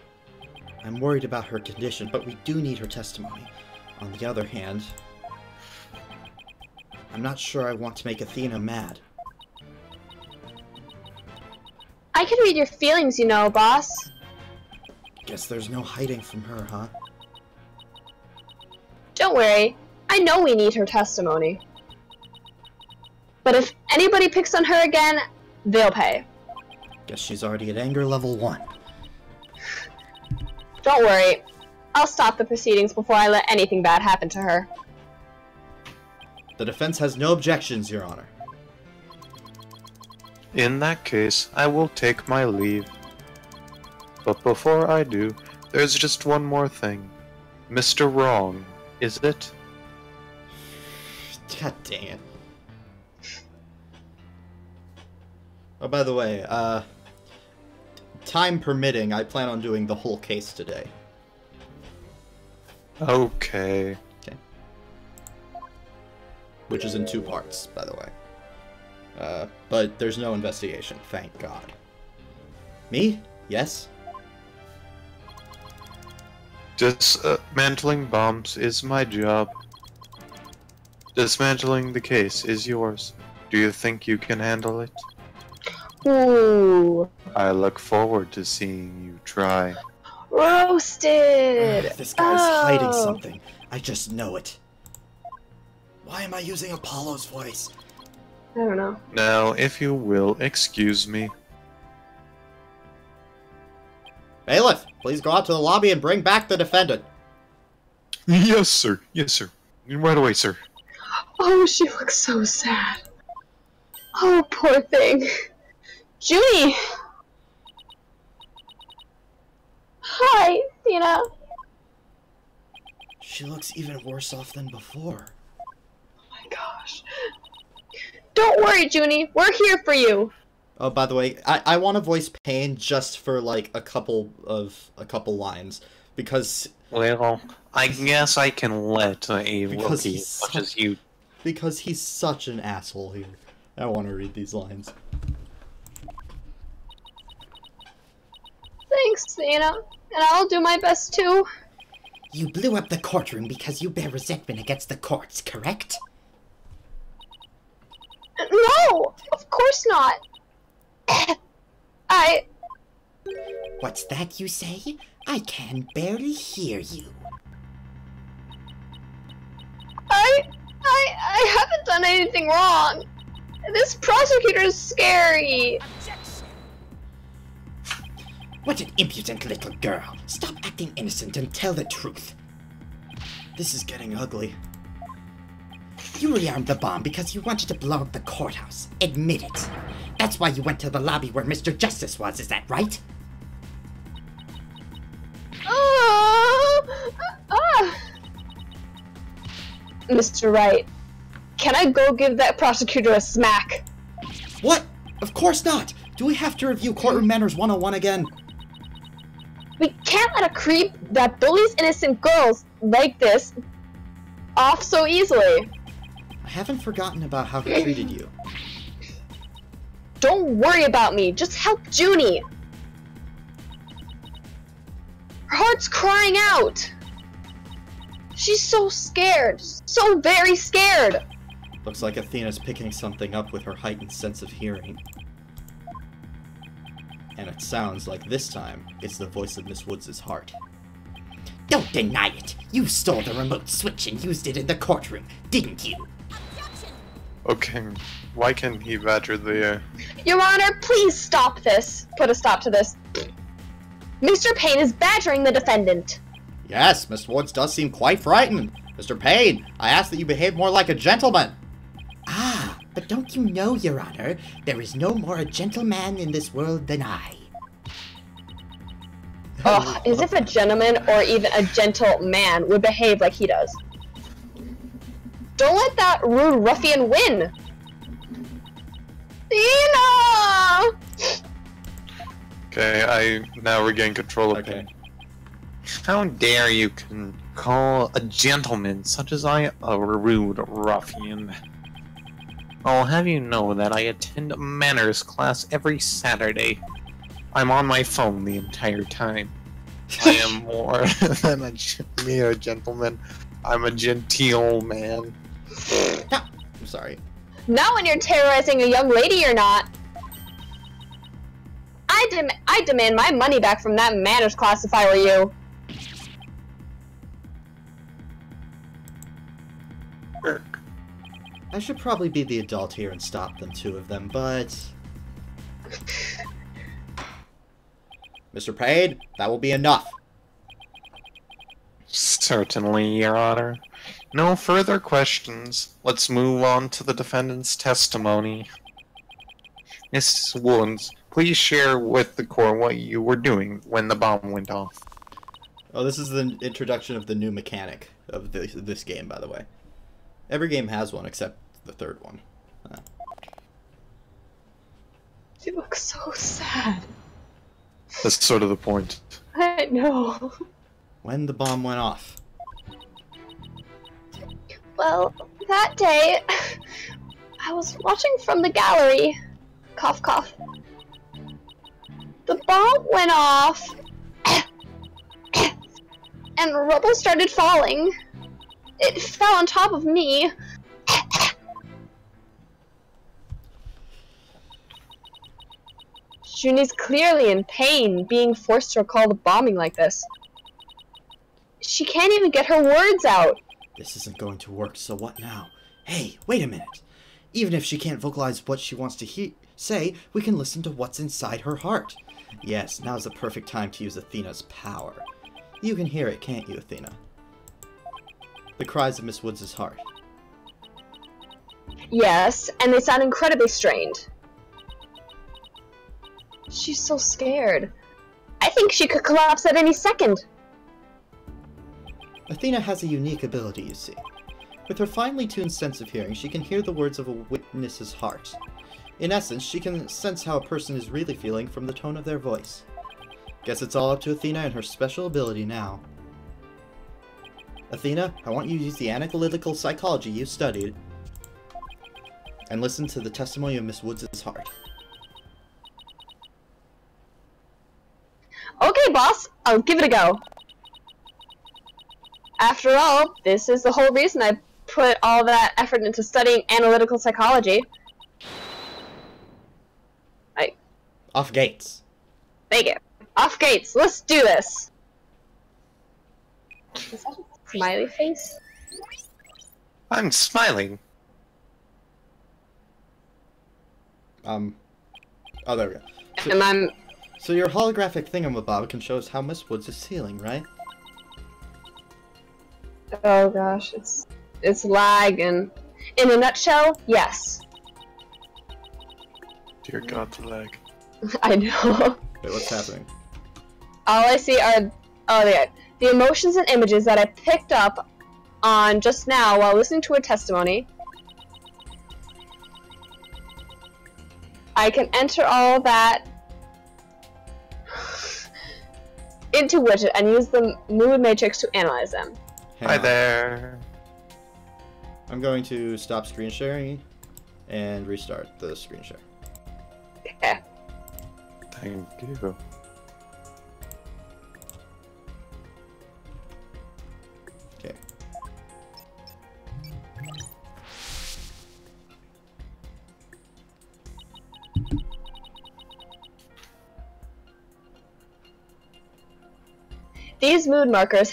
I'm worried about her condition, but we do need her testimony. On the other hand, I'm not sure I want to make Athena mad. I can read your feelings, you know, boss. Guess there's no hiding from her, huh? Don't worry. I know we need her testimony. But if anybody picks on her again, they'll pay. Guess she's already at anger level 1. Don't worry. I'll stop the proceedings before I let anything bad happen to her. The defense has no objections, Your Honor. In that case, I will take my leave. But before I do, there's just one more thing. Mr. Wrong, is it? God dang it. Oh, by the way, time permitting, I plan on doing the whole case today. Okay. Okay. Which is in 2 parts, by the way. But there's no investigation, thank God. Me? Yes? Dismantling bombs is my job. Dismantling the case is yours. Do you think you can handle it? Ooh. I look forward to seeing you try. Roasted! This guy's hiding something. I just know it. Why am I using Apollo's voice? I don't know. Now, if you will, excuse me. Bailiff, please go out to the lobby and bring back the defendant. Yes, sir. Yes, sir. Right away, sir. Oh, she looks so sad. Oh, poor thing. Junie! Hi, Tina. She looks even worse off than before. Oh my gosh. Don't worry, Junie. We're here for you. Oh, by the way, I want to voice Pain just for like a couple lines because. Well, I guess I can let a Because rookie he's such so- as you. Because he's such an asshole here. I want to read these lines. Thanks, Tina. And I'll do my best too. You blew up the courtroom because you bear resentment against the courts, correct? No! Of course not. What's that you say? I can barely hear you. I haven't done anything wrong. This prosecutor is scary. What an impudent little girl. Stop acting innocent and tell the truth. This is getting ugly. You rearmed the bomb because you wanted to blow up the courthouse. Admit it. That's why you went to the lobby where Mr. Justice was, is that right? Mr. Wright, can I go give that prosecutor a smack? What? Of course not! Do we have to review Courtroom Manners 101 again? We can't let a creep that bullies innocent girls like this off so easily. I haven't forgotten about how he treated you. Don't worry about me. Just help Junie. Her heart's crying out. She's so scared. So very scared. Looks like Athena's picking something up with her heightened sense of hearing. And it sounds like this time, it's the voice of Miss Woods' heart. Don't deny it. You stole the remote switch and used it in the courtroom, didn't you? Okay, why can he badger the... Your Honor, please stop this. Put a stop to this. Mr. Payne is badgering the defendant. Yes, Miss Woods does seem quite frightened. Mr. Payne, I ask that you behave more like a gentleman. Ah, but don't you know, Your Honor, there is no more a gentleman in this world than I. Oh, as if a gentleman or even a gentle man would behave like he does. Don't let that rude ruffian win! Tina! Okay, I now regain control of Okay. Payne. How dare you call a gentleman such as I a rude ruffian? I'll have you know that I attend a manners class every Saturday. I'm on my phone the entire time. I am more than a mere gentleman. I'm a genteel man. I'm sorry. Not when you're terrorizing a young lady, you're not. I demand my money back from that manners class if I were you. I should probably be the adult here and stop the two of them, but... Mr. Payne, that will be enough. Certainly, Your Honor. No further questions. Let's move on to the defendant's testimony. Miss Woods, please share with the court what you were doing when the bomb went off. Oh, this is the introduction of the new mechanic of this game, by the way. Every game has one except the third one. She looks so sad. That's sort of the point. I know. When the bomb went off. Well, that day, I was watching from the gallery. Cough, cough. The bomb went off, and rubble started falling. It fell on top of me. Juni's clearly in pain, being forced to recall the bombing like this. She can't even get her words out. This isn't going to work, so what now? Hey, wait a minute. Even if she can't vocalize what she wants to say, we can listen to what's inside her heart. Yes, now's the perfect time to use Athena's power. You can hear it, can't you, Athena? The cries of Miss Woods' heart. Yes, and they sound incredibly strained. She's so scared. I think she could collapse at any second. Athena has a unique ability, you see. With her finely tuned sense of hearing, she can hear the words of a witness's heart. In essence, she can sense how a person is really feeling from the tone of their voice. Guess it's all up to Athena and her special ability now. Athena, I want you to use the analytical psychology you studied and listen to the testimony of Miss Woods' heart. Okay, boss, I'll give it a go. After all, this is the whole reason I put all that effort into studying analytical psychology. Off gates. Thank you. Off gates, let's do this. Is that a smiley face? I'm smiling. Oh, there we go. So, And I'm... so your holographic thingamabob can show us how Miss Woods is feeling, right? Oh gosh, it's lag, and in a nutshell, yes. Dear God, the lag. I know. Wait, what's happening? All I see are the emotions and images that I picked up on just now while listening to a testimony. I can enter all that into Widget and use the mood matrix to analyze them. Hang Hi on. there. I'm going to stop screen sharing and restart the screen share. Okay. Thank you. Okay. These mood markers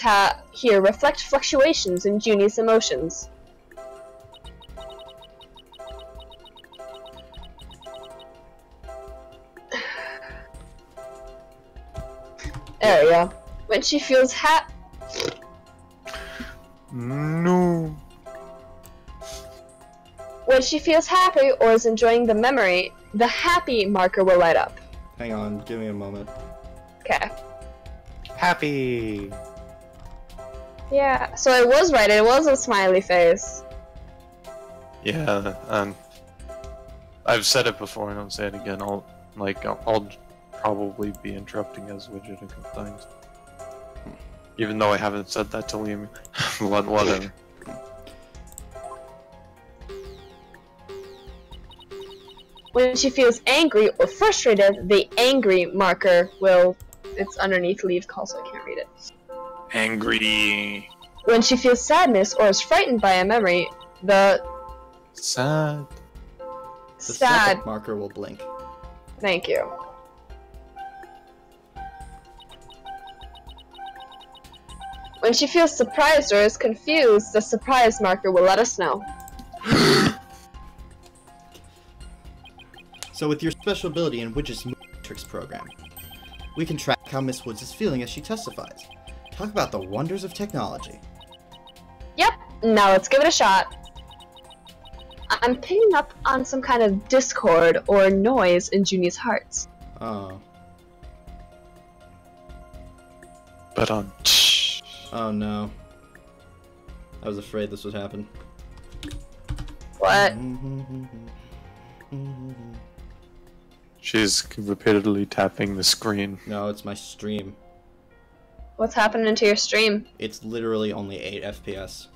here reflect fluctuations in Junie's emotions. There we go. When she feels No. When she feels happy or is enjoying the memory, the happy marker will light up. Hang on, give me a moment. Okay. Happy. Yeah, so I was right, it was a smiley face. Yeah, I've said it before and I'll say it again. I'll probably be interrupting as widget a couple times. Even though I haven't said that to Liam. Whatever. When she feels angry or frustrated, the angry marker will... It's underneath leave call, so I can't read it. Angry. When she feels sadness or is frightened by a memory, the... Sad. The Sad. second marker will blink. Thank you. When she feels surprised or is confused, the surprise marker will let us know. So with your special ability in Widget's Matrix program, we can track how Miss Woods is feeling as she testifies. Talk about the wonders of technology. Yep, now let's give it a shot. I'm picking up on some kind of discord or noise in Junie's hearts. Oh. But Oh no. I was afraid this would happen. What? she's repeatedly tapping the screen. No, it's my stream. What's happening to your stream? It's literally only 8 FPS.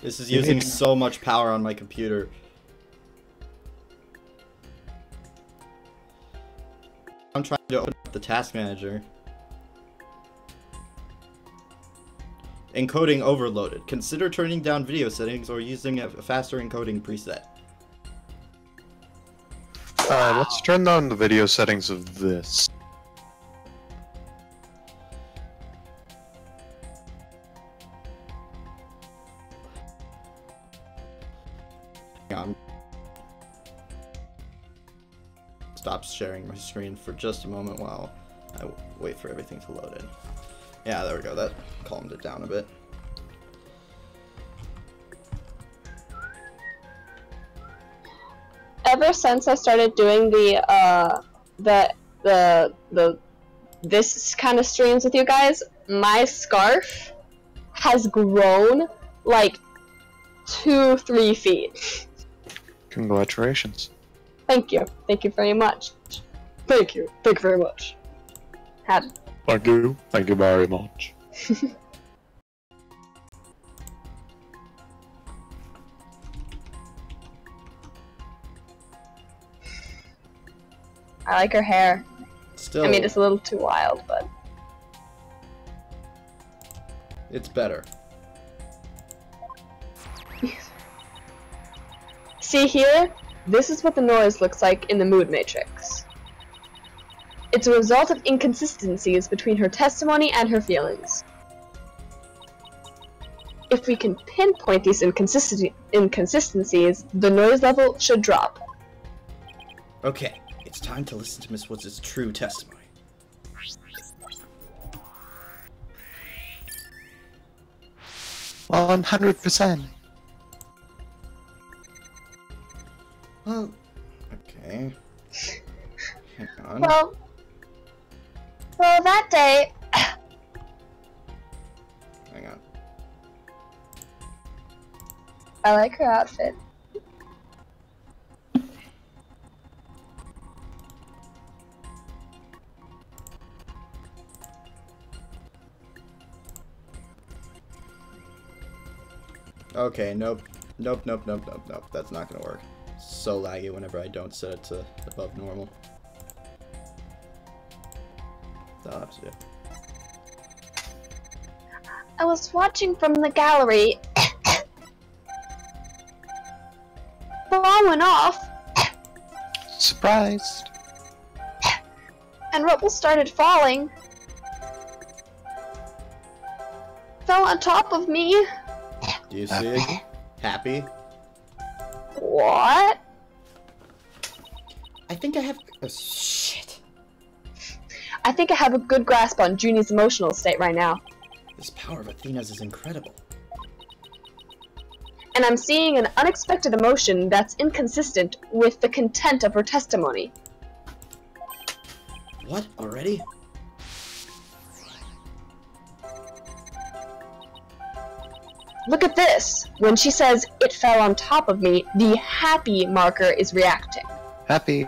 This is using so much power on my computer. I'm trying to open up the task manager. Encoding overloaded. Consider turning down video settings or using a faster encoding preset. Let's turn down the video settings of this. Hang on. Stop sharing my screen for just a moment while I wait for everything to load in. Yeah, there we go. That calmed it down a bit. Ever since I started doing this kind of streams with you guys, my scarf has grown like 2-3 feet. Congratulations. Thank you. Thank you very much. Thank you. Thank you very much. Had. Thank you. Thank you very much. I like her hair. Still, I mean, it's a little too wild, but... it's better. See here? This is what the noise looks like in the mood matrix. It's a result of inconsistencies between her testimony and her feelings. If we can pinpoint these inconsistencies, the noise level should drop. Okay, it's time to listen to Miss Woods' true testimony. Well, 100%. Well, okay. Hang on. Well, that day... Hang on. I like her outfit. Okay, nope. Nope. That's not gonna work. So laggy whenever I don't set it to above normal. That'll have to do. I was watching from the gallery. The alarm went off. Surprised. and rubble started falling. Fell on top of me. Do you see it? Happy? What? I think I have... Oh, shit. I think I have a good grasp on Junie's emotional state right now. This power of Athena's is incredible. And I'm seeing an unexpected emotion that's inconsistent with the content of her testimony. What? Already? Look at this! When she says, it fell on top of me, the happy marker is reacting. Happy.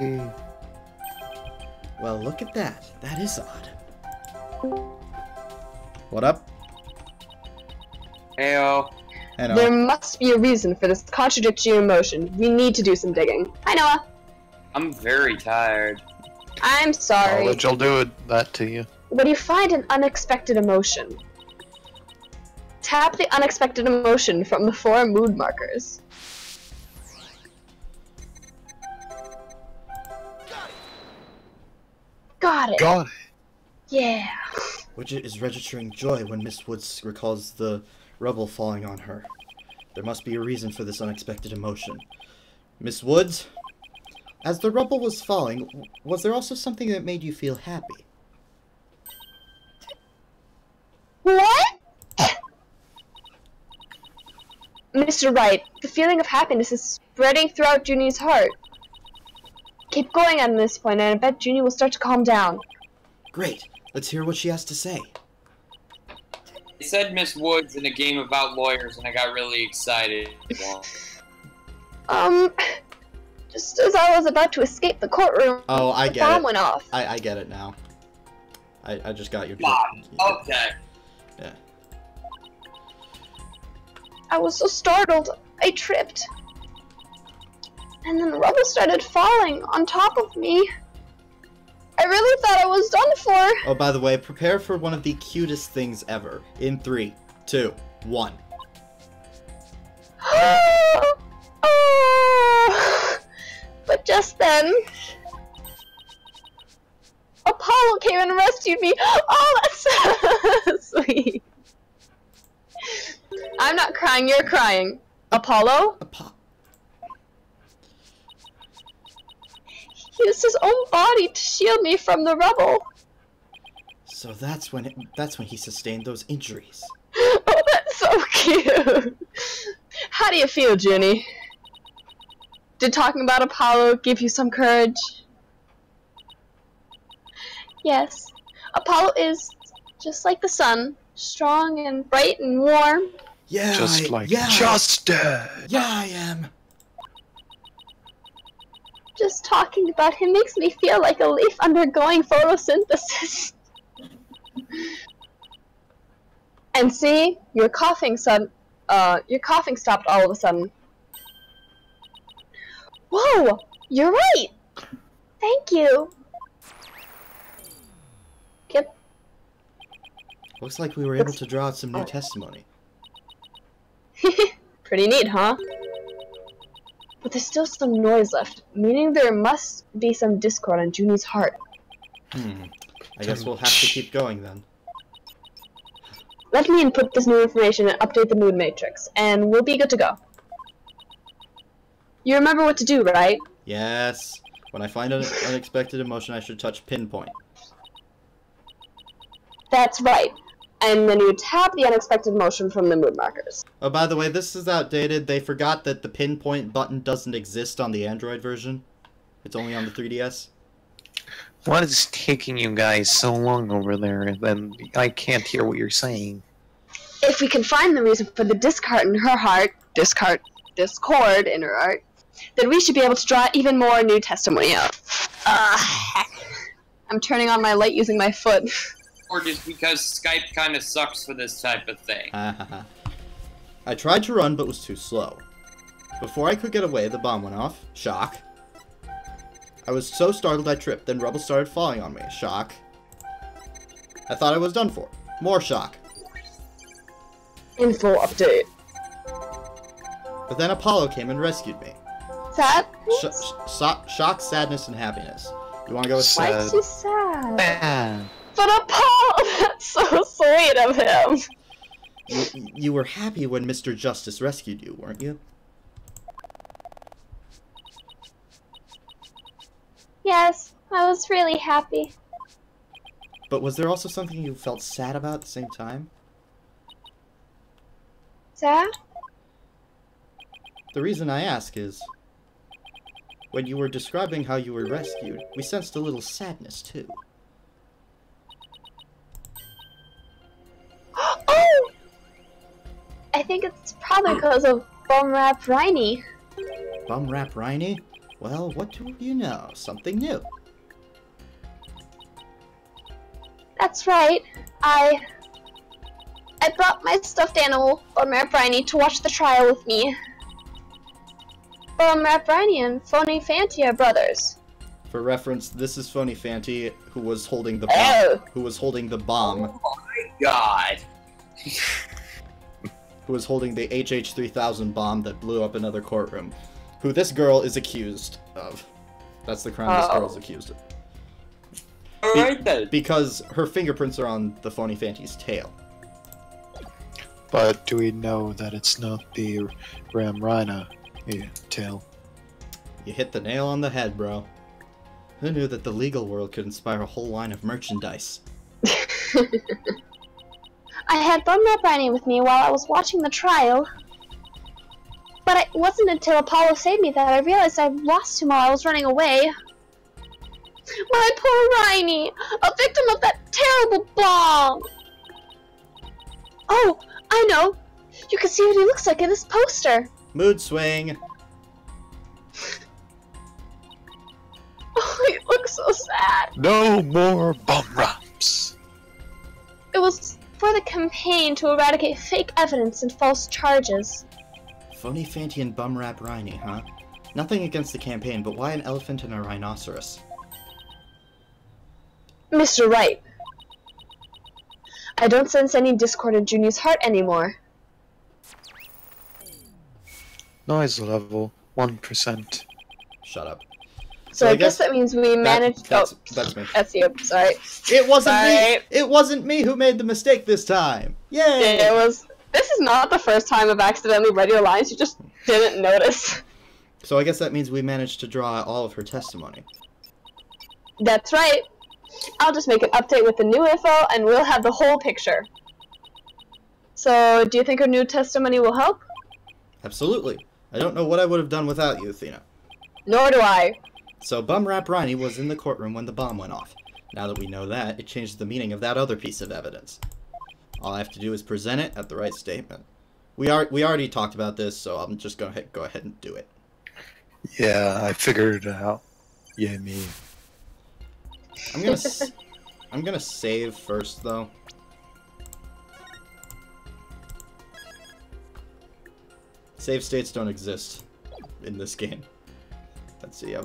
Well, look at that. That is odd. What up? Heyo. Hey, There Noah. must be a reason for this contradictory emotion. We need to do some digging. Hi, Noah. I'm very tired. I'm sorry. Knowledge will do that to you. When you find an unexpected emotion, tap the unexpected emotion from the 4 mood markers. Got it. Got it. Yeah. Widget is registering joy when Miss Woods recalls the rubble falling on her. There must be a reason for this unexpected emotion. Miss Woods, as the rubble was falling, was there also something that made you feel happy? What? Mr. Wright, the feeling of happiness is spreading throughout Junie's heart. Keep going on this point, and I bet Junie will start to calm down. Great. Let's hear what she has to say. They said Miss Woods in a game about lawyers, and I got really excited. Just as I was about to escape the courtroom, Oh, I the get bomb it. went off. I get it now. I just got your... Okay. Yeah. I was so startled, I tripped. And then the rubble started falling on top of me. I really thought I was done for. Oh, by the way, prepare for one of the cutest things ever. In 3, 2, 1. Oh. But just then, Apollo came and rescued me. Oh, that's so sweet. I'm not crying, you're crying. Apollo? He used his own body to shield me from the rubble. So that's when he sustained those injuries. Oh, that's so cute. How do you feel, Junie? Did talking about Apollo give you some courage? Yes. Apollo is just like the sun, strong and bright and warm. Yeah, Just like yeah, Justin. yeah, I am. Just talking about him makes me feel like a leaf undergoing photosynthesis. And see, your coughing stopped all of a sudden. Whoa, you're right. Thank you. Yep. Looks like we were able to draw out some new testimony. Pretty neat, huh? But there's still some noise left, meaning there must be some discord on Junie's heart. I guess we'll have to keep going then. Let me input this new information and update the mood matrix, and we'll be good to go. You remember what to do, right? Yes. When I find an unexpected emotion, I should touch pinpoint. That's right. And then you tap the unexpected motion from the mood markers. Oh, by the way, this is outdated. They forgot that the pinpoint button doesn't exist on the Android version. It's only on the 3DS. What is taking you guys so long over there? And then I can't hear what you're saying. If we can find the reason for the discord in her heart, discord in her heart, then we should be able to draw even more new testimony out. Heck. I'm turning on my light using my foot. Or just because Skype kind of sucks for this type of thing. I tried to run, but was too slow. Before I could get away, the bomb went off. Shock. I was so startled I tripped, then rubble started falling on me. Shock. I thought I was done for. More shock. Info update. But then Apollo came and rescued me. That? Shock, sadness, and happiness. You wanna go with Why sad? is she sad? Bad. But Apollo, that's so sweet of him. You were happy when Mr. Justice rescued you, weren't you? Yes, I was really happy. But was there also something you felt sad about at the same time? Sad? The reason I ask is, when you were describing how you were rescued, we sensed a little sadness too. Oh! I think it's probably because of Bumrap Riney. Bumrap Riney? Well, what do you know? Something new. That's right. I brought my stuffed animal, Bumrap Riney, to watch the trial with me. Bumrap Riney and Phony Fanty are brothers. For reference, this is Phony Fanty, who was holding the bomb. Oh! Who was holding the bomb. Oh my god. Who was holding the HH-3000 bomb that blew up another courtroom. Who this girl is accused of. That's the crime this girl is accused of. Alright then. Because her fingerprints are on the Phony Fanty's tail. But do we know that it's not the Ramrina tail? You hit the nail on the head, bro. Who knew that the legal world could inspire a whole line of merchandise? I had Bumrap Riney with me while I was watching the trial. But it wasn't until Apollo saved me that I realized I lost him while I was running away. My poor Riney, a victim of that terrible bomb! Oh, I know! You can see what he looks like in this poster! Mood swing! Oh, he looks so sad! No more bum raps. It was for the campaign to eradicate fake evidence and false charges. Phony Fanty and Bumrap Riney, huh? Nothing against the campaign, but why an elephant and a rhinoceros? Mr. Wright, I don't sense any discord in Junior's heart anymore. Noise level 1%. Shut up. So I guess that means we managed. That's me. That's you. Sorry. It wasn't me! Sorry. It wasn't me who made the mistake this time! Yay! It was. This is not the first time I've accidentally read your lines. You just didn't notice. So I guess that means we managed to draw all of her testimony. That's right. I'll just make an update with the new info, and we'll have the whole picture. So, do you think her new testimony will help? Absolutely. I don't know what I would have done without you, Athena. Nor do I. So Bumrap Riney was in the courtroom when the bomb went off. Now that we know that, it changes the meaning of that other piece of evidence. All I have to do is present it at the right statement. We already talked about this, so I'm just gonna go ahead and do it. Yeah, I figured it out. Yeah, me. I'm gonna save first, though. Save states don't exist in this game. Let's see,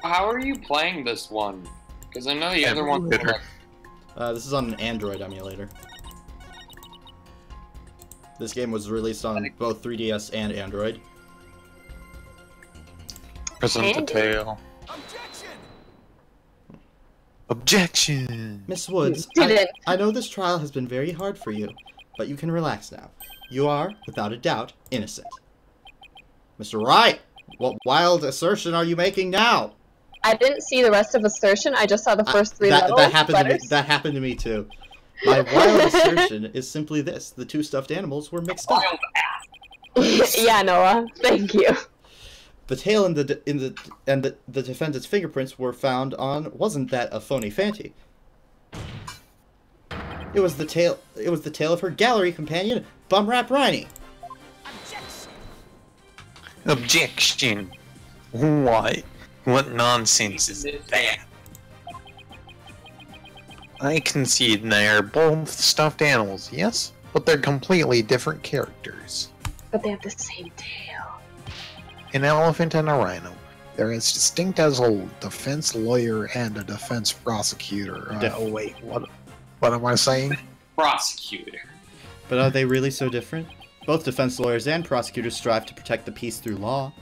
How are you playing this one? Because I know the other one. this is on an Android emulator. This game was released on both 3DS and Android. Present the tail. Objection! Miss Woods, I know this trial has been very hard for you, but you can relax now. You are, without a doubt, innocent. Mr. Wright, what wild assertion are you making now? I didn't see the rest of assertion. I just saw the first three letters. That happened to me too. My wild assertion is simply this: the two stuffed animals were mixed up. Yeah, Noah. Thank you. The tail and the defendant's fingerprints were found on wasn't that of Phony Fanty. It was the tail of her gallery companion, Bumrap Riney. Objection! Why? What nonsense is that? I concede they are both stuffed animals, yes? But they're completely different characters. But they have the same tail. An elephant and a rhino. They're as distinct as a defense lawyer and a defense prosecutor. Oh wait, what am I saying? Prosecutor. But are they really so different? Both defense lawyers and prosecutors strive to protect the peace through law.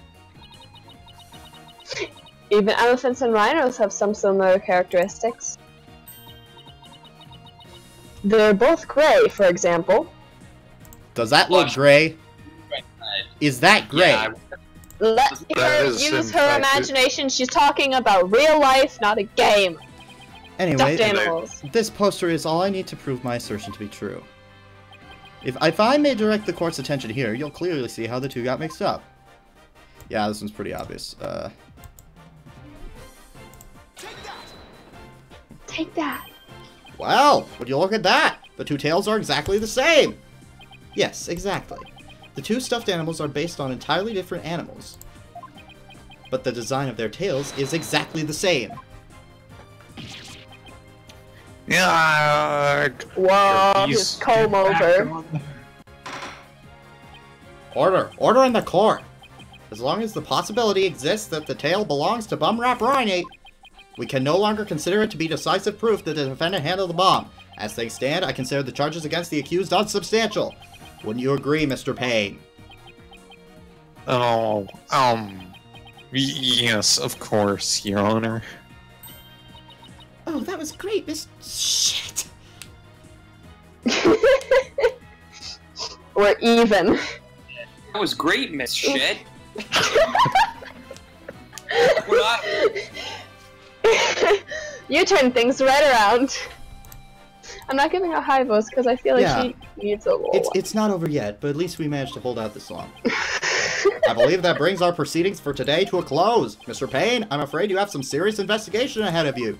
Even elephants and rhinos have some similar characteristics. They're both gray, for example. Does that look gray? Is that gray? Yeah, Let That her is, use in her fact, imagination. She's talking about real life, not a game. Anyway, Stuffed animals. this poster is all I need to prove my assertion to be true. If I may direct the court's attention here, you'll clearly see how the two got mixed up. Yeah, this one's pretty obvious. Take that. Well, would you look at that? The two tails are exactly the same! Yes, exactly. The two stuffed animals are based on entirely different animals. But the design of their tails is exactly the same. Yeah. Whoa, just comb over. Order in the court! As long as the possibility exists that the tail belongs to Bumrap Rhinate, we can no longer consider it to be decisive proof that the defendant handled the bomb. As things stand, I consider the charges against the accused unsubstantial. Wouldn't you agree, Mr. Payne? Oh, yes, of course, Your Honor. Oh, that was great, Miss... Shit! We're even. that was great, Miss Shit. We're not. You turn things right around. I'm not giving a high voice because I feel like Yeah. she needs a little. It's not over yet, but at least we managed to hold out this long. I believe that brings our proceedings for today to a close. Mr. Payne, I'm afraid you have some serious investigation ahead of you.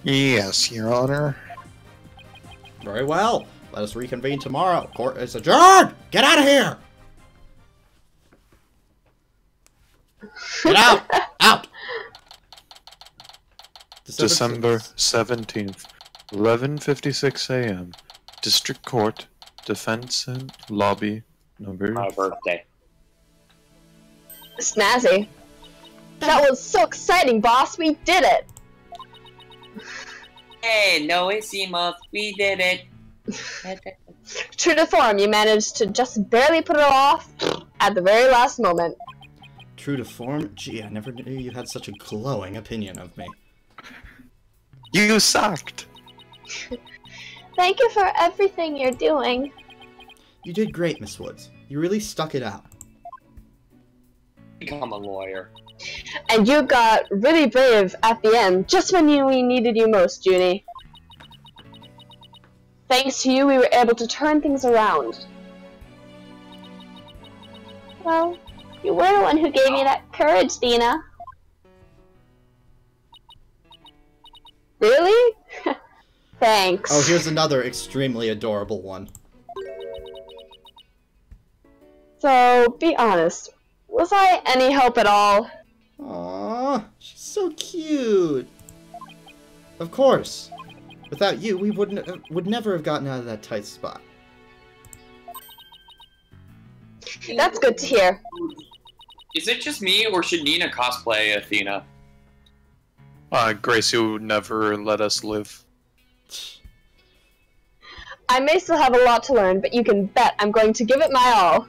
Yes, Your Honor. Very well. Let us reconvene tomorrow. Court is adjourned! Get out of here! Get out! Out! December 17th, 11:56 a.m. District Court, Defense and Lobby, number... My birthday. Snazzy. That was so exciting, boss. We did it. Hey, no hicimos, we did it. True to form, you managed to just barely put it off at the very last moment. True to form? Gee, I never knew you had such a glowing opinion of me. You sucked! Thank you for everything you're doing. You did great, Miss Woods. You really stuck it out. Become a lawyer. And you got really brave at the end, just when we needed you most, Junie. Thanks to you, we were able to turn things around. Well, you were the one who gave me that courage, Dina. Really? Thanks. Oh, here's another extremely adorable one. So, be honest. Was I any help at all? Aww, she's so cute. Of course. Without you, we would never have gotten out of that tight spot. That's good to hear. Is it just me, or should Nina cosplay Athena? Gracie would never let us live. I may still have a lot to learn, but you can bet I'm going to give it my all.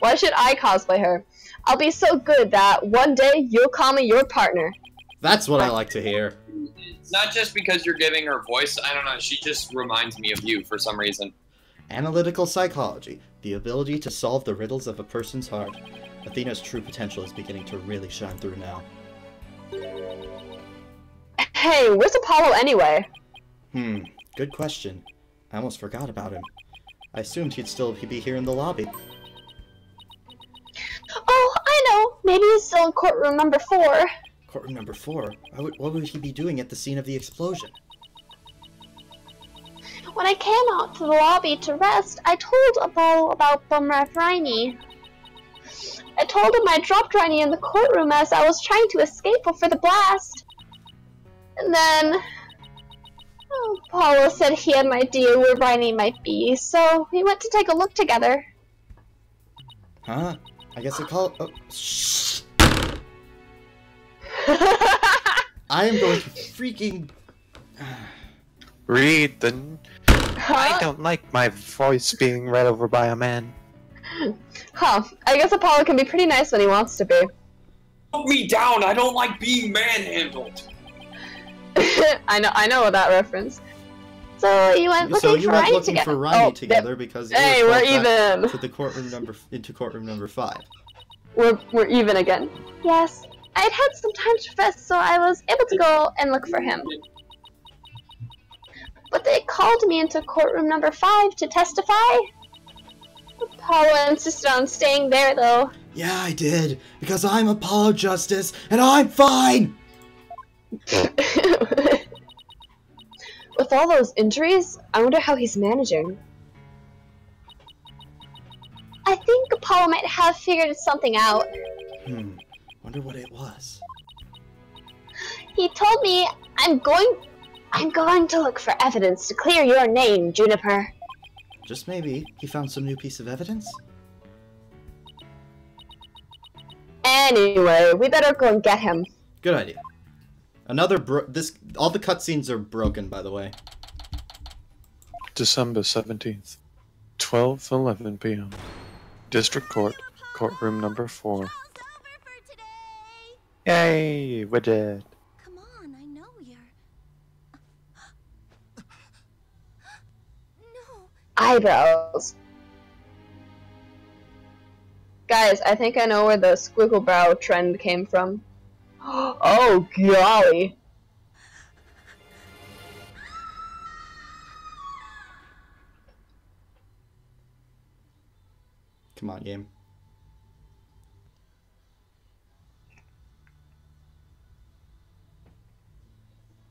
Why should I cosplay her? I'll be so good that one day you'll call me your partner. That's what I like to hear. It's not just because you're giving her voice, I don't know, she just reminds me of you for some reason. Analytical psychology, the ability to solve the riddles of a person's heart. Athena's true potential is beginning to really shine through now. Hey, where's Apollo anyway? Good question. I almost forgot about him. I assumed he'd still be here in the lobby. Oh, I know! Maybe he's still in courtroom number 4. Courtroom number 4? What would he be doing at the scene of the explosion? When I came out to the lobby to rest, I told Apollo about Bumrap Rhiney. I told him I dropped Rhiney in the courtroom as I was trying to escape before the blast. And then... Apollo said he had an idea where Rhiney might be, so we went to take a look together. Huh? I guess I call it... Oh, shh! I am going to freaking... Read the... I don't like my voice being read over by a man. Huh. I guess Apollo can be pretty nice when he wants to be. Put me down. I don't like being manhandled. I know that reference. So you went looking for Riley together. For Riley together because hey, we're even. To the courtroom number 5. We're even again. Yes, I'd had some time to rest, so I was able to go and look for him. But they called me into courtroom number 5 to testify. Apollo insisted on staying there, though. Yeah, I did, because I'm Apollo Justice, and I'm fine! With all those injuries, I wonder how he's managing. I think Apollo might have figured something out. Wonder what it was. He told me I'm going to look for evidence to clear your name, Juniper. Just maybe he found some new piece of evidence? Anyway, we better go and get him. Good idea. All the cutscenes are broken, by the way. December 17th, 12:11 p.m. District Court, courtroom number 4. Show's over for today. Yay, we did. Come on, I know you're. No. Eyebrows. Guys, I think I know where the squiggle brow trend came from. Oh, golly. Come on, game.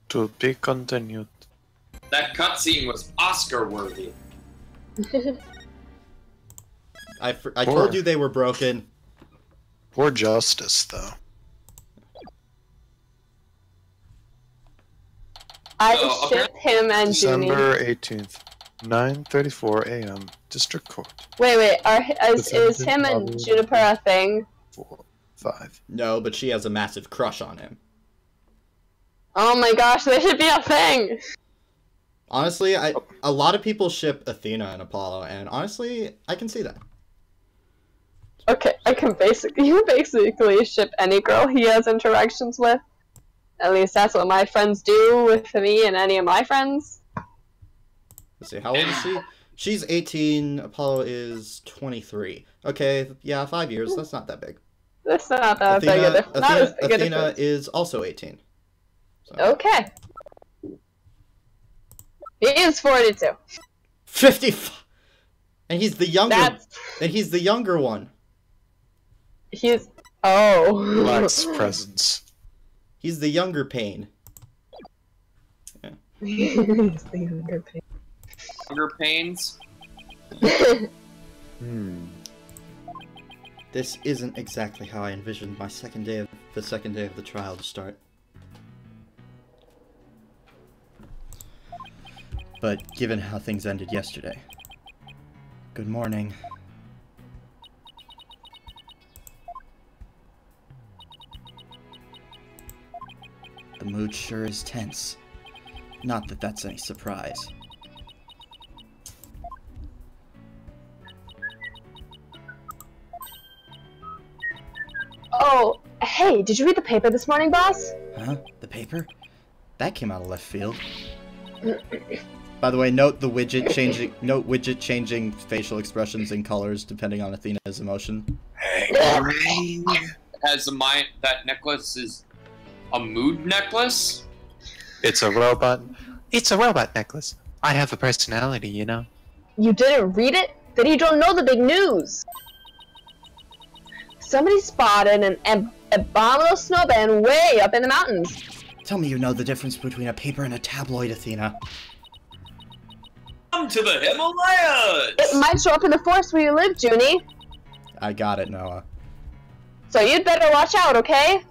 To be continued. That cutscene was Oscar-worthy. I told you they were broken. Poor Justice, though. I ship him and Junie. December 18th, 9:34 a.m. District Court. Wait, is him and Juniper a thing? 4, 5. No, but she has a massive crush on him. Oh my gosh, they should be a thing! Honestly, a lot of people ship Athena and Apollo, and honestly, I can see that. Okay, you basically ship any girl he has interactions with. At least that's what my friends do with me and any of my friends. Let's see, how old is she? She's 18, Apollo is 23. Okay, yeah, 5 years, that's not that big. That's not that big a difference. Athena is also 18. So. Okay. He is 42. 55! And he's the younger And he's the younger one. He's oh. Lacks presence. He's the younger Pain. Yeah. He's the younger Pain. Younger Pains? This isn't exactly how I envisioned my second day of the trial to start. But given how things ended yesterday. Good morning. The mood sure is tense. Not that that's any surprise. Oh, hey, did you read the paper this morning, boss? Huh? The paper? That came out of left field. By the way, note widget changing facial expressions and colors depending on Athena's emotion. That necklace is a mood necklace? It's a robot. It's a robot necklace. I have a personality, you know. You didn't read it? Then you don't know the big news. Somebody spotted an abominable snowman way up in the mountains. Tell me you know the difference between a paper and a tabloid, Athena. Come to the Himalayas! It might show up in the forest where you live, Junie. I got it, Noah. So you'd better watch out, okay?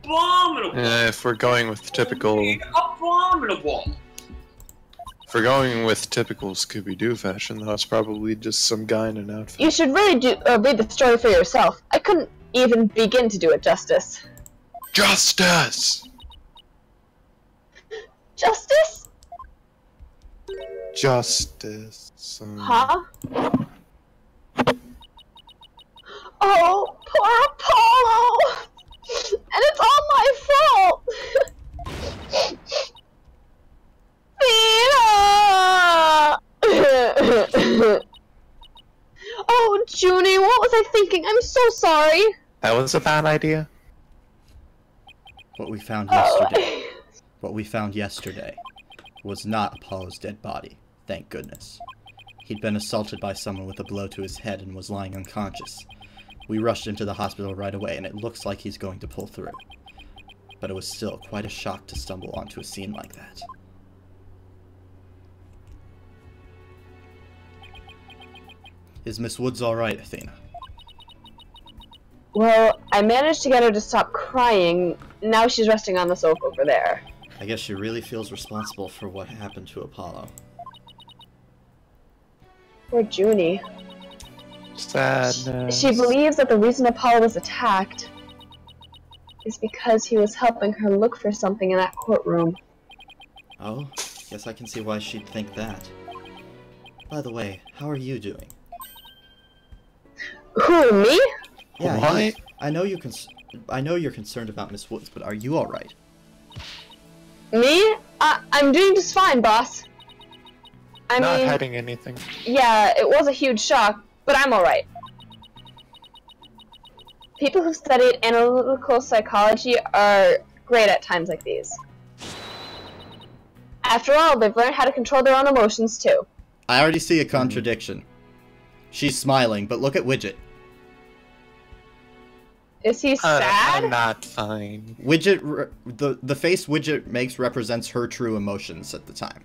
Abominable! If we're going with typical... Abominable! If we're going with typical Scooby-Doo fashion, that's probably just some guy in an outfit. You should really read the story for yourself. I couldn't even begin to do it justice. Justice! Justice? Justice. Huh? I thinking? I'm so sorry. That was a bad idea. What we found Oh. yesterday. What we found yesterday was not Apollo's dead body, thank goodness. He'd been assaulted by someone with a blow to his head and was lying unconscious. We rushed him to the hospital right away, and it looks like he's going to pull through. But it was still quite a shock to stumble onto a scene like that. Is Miss Woods alright, Athena? Well, I managed to get her to stop crying. Now she's resting on the sofa over there. I guess she really feels responsible for what happened to Apollo. Poor Junie. Sadness. She believes that the reason Apollo was attacked is because he was helping her look for something in that courtroom. Oh, guess I can see why she'd think that. By the way, how are you doing? Who, me? Yeah, Why? you. I know you're concerned about Miss Woods, but are you alright? Me? I'm doing just fine, boss. I Not mean, hiding anything. yeah, it was a huge shock, but I'm alright. People who've studied analytical psychology are great at times like these. After all, they've learned how to control their own emotions, too. I already see a contradiction. She's smiling, but look at Widget. Is he sad? I'm not fine. Widget, the face Widget makes represents her true emotions at the time.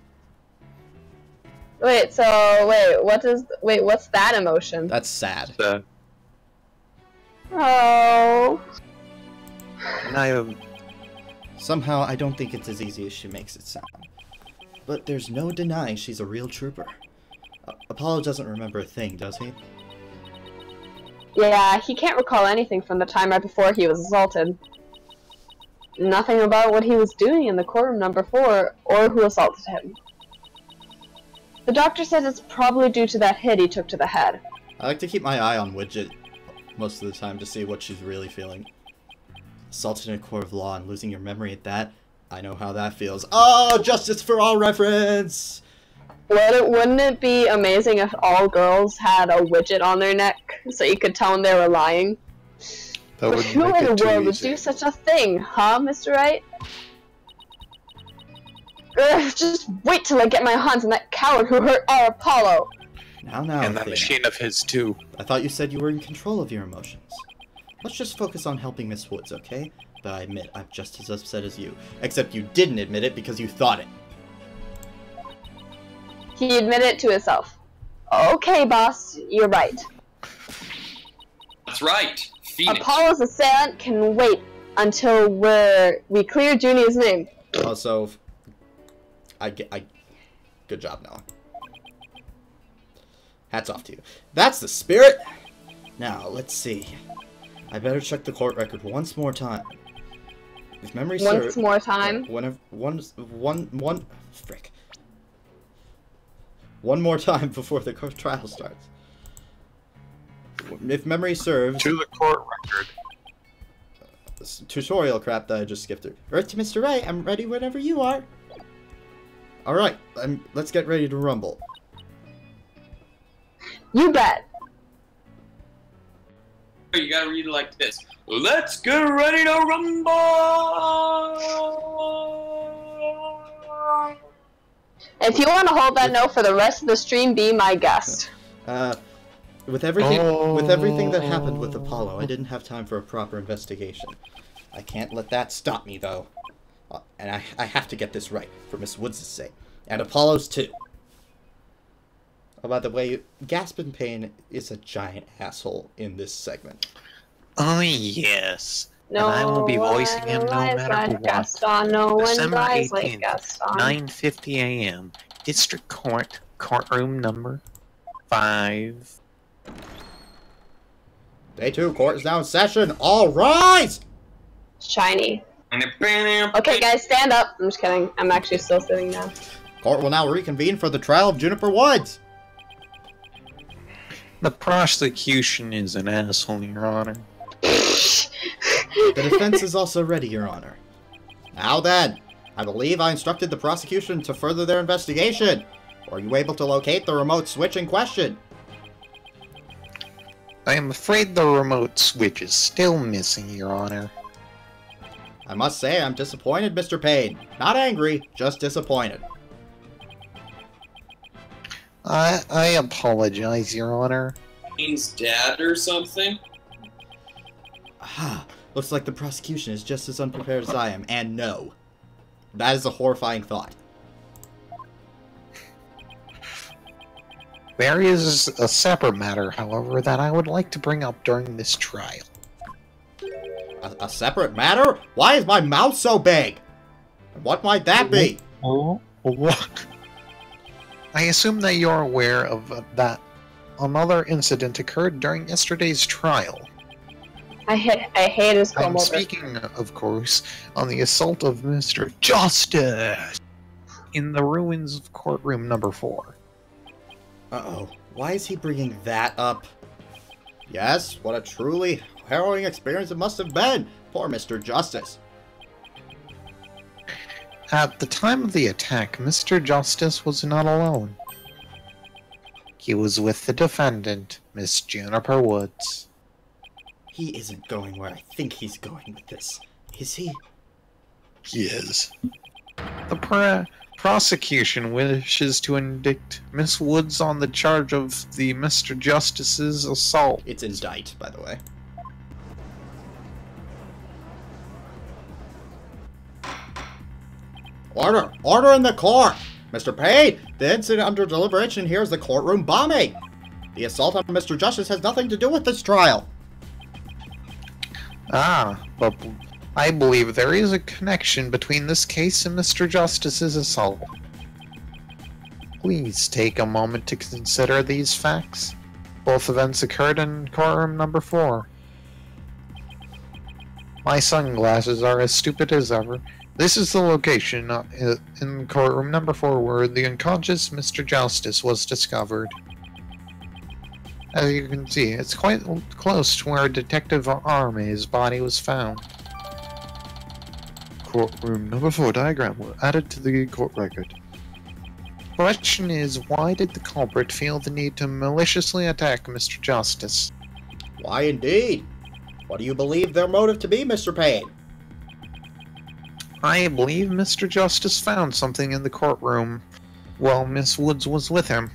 Wait, what's that emotion? That's sad. Oh. And I Somehow, I don't think it's as easy as she makes it sound. But there's no denying she's a real trooper. Apollo doesn't remember a thing, does he? Yeah, he can't recall anything from the time right before he was assaulted. Nothing about what he was doing in the courtroom number 4, or who assaulted him. The doctor says it's probably due to that hit he took to the head. I like to keep my eye on Widget most of the time to see what she's really feeling. Assaulted in a court of law and losing your memory at that, I know how that feels. Oh, Justice for All reference! Wouldn't it be amazing if all girls had a widget on their neck so you could tell when they were lying? that But would who make in it the too world would easy. do such a thing, huh, Mr. Wright? Ugh, just wait till I get my hands on that coward who hurt our Apollo! Now, And that Athena. machine of his too. I thought you said you were in control of your emotions. Let's just focus on helping Miss Woods, okay? But I admit, I'm just as upset as you. Except you didn't admit it because you thought it. He admitted it to himself. Okay, boss, you're right. That's right. Phoenix. Apollo's assailant can wait until we clear Junie's name. Also, good job, Noah. Hats off to you. That's the spirit! Now, let's see. I better check the court record once more time. If memory serves... Once more time. Frick. One more time before the trial starts. If memory serves... To the court record. Tutorial crap that I just skipped through. Right to Mr. Wright, I'm ready whenever you are. Alright, let's get ready to rumble. You bet. You gotta read it like this. Let's get ready to rumble! If you want to hold that note for the rest of the stream, be my guest. With everything that happened with Apollo, I didn't have time for a proper investigation. I can't let that stop me, though. And I have to get this right, for Miss Woods' sake. And Apollo's, too. Oh, by the way, Gaspin Payne is a giant asshole in this segment. Oh yes. No and I will be voicing him no one matter like what. Gaston. No one December dies like 18th, Gaston. 9:50 a.m. District Court, courtroom number 5. Day 2, court is now in session. All rise! Shiny. Okay, guys, stand up. I'm just kidding. I'm actually still sitting now. Court will now reconvene for the trial of Juniper Woods. The prosecution is an asshole, Your Honor. The defense is also ready, Your Honor. Now then, I believe I instructed the prosecution to further their investigation. Were you able to locate the remote switch in question? I am afraid the remote switch is still missing, Your Honor. I must say I'm disappointed, Mr. Payne. Not angry, just disappointed. I apologize, Your Honor. Payne's dad or something? Ah, looks like the prosecution is just as unprepared as I am, and no. That is a horrifying thought. There is a separate matter, however, that I would like to bring up during this trial. A separate matter? Why is my mouth so big? And what might that be? Oh, what? I assume that you're aware of that another incident occurred during yesterday's trial. I hate his comb I'm over. speaking, of course, on the assault of Mr. Justice in the ruins of courtroom number 4. Uh-oh. Why is he bringing that up? Yes, what a truly harrowing experience it must have been. Poor Mr. Justice. At the time of the attack, Mr. Justice was not alone. He was with the defendant, Miss Juniper Woods. He isn't going where I think he's going with this. Is he? He is. The prosecution wishes to indict Miss Woods on the charge of the Mr. Justice's assault. It's indict, by the way. Order! Order in the court! Mr. Payne, the incident under deliberation here is the courtroom bombing. The assault on Mr. Justice has nothing to do with this trial. Ah, but I believe there is a connection between this case and Mr. Justice's assault. Please take a moment to consider these facts. Both events occurred in courtroom number 4. My sunglasses are as stupid as ever. This is the location in courtroom number 4 where the unconscious Mr. Justice was discovered. As you can see, it's quite close to where Detective Army's body was found. Courtroom number 4 diagram was added to the court record. Question is, why did the culprit feel the need to maliciously attack Mr. Justice? Why indeed? What do you believe their motive to be, Mr. Payne? I believe Mr. Justice found something in the courtroom while Miss Woods was with him.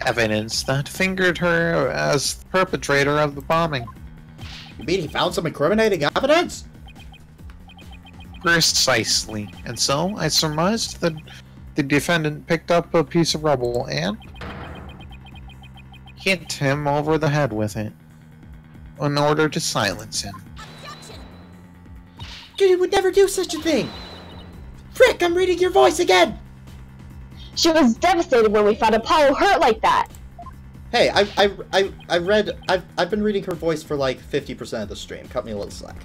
Evidence that fingered her as the perpetrator of the bombing. You mean he found some incriminating evidence? Precisely. And so, I surmised that the defendant picked up a piece of rubble and hit him over the head with it in order to silence him. Judy would never do such a thing! Frick, I'm reading your voice again! She was devastated when we found Apollo hurt like that. Hey, I've been reading her voice for like 50% of the stream. Cut me a little slack.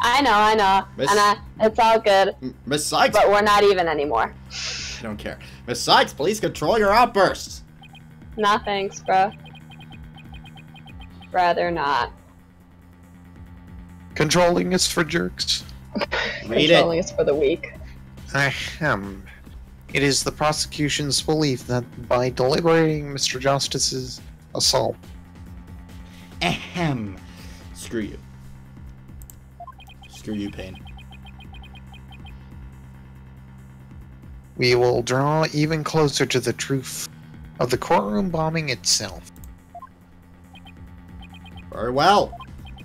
I know. Miss- And it's all good. Miss Sykes, But we're not even anymore. I don't care. Miss Sykes, please control your outbursts. Nah, thanks, bro. Rather not. Controlling is for jerks. Read Controlling it. is for the weak. Ahem. It is the prosecution's belief that by deliberating Mr. Justice's assault, Ahem. Screw you. Screw you, Payne. we will draw even closer to the truth of the courtroom bombing itself. Very well.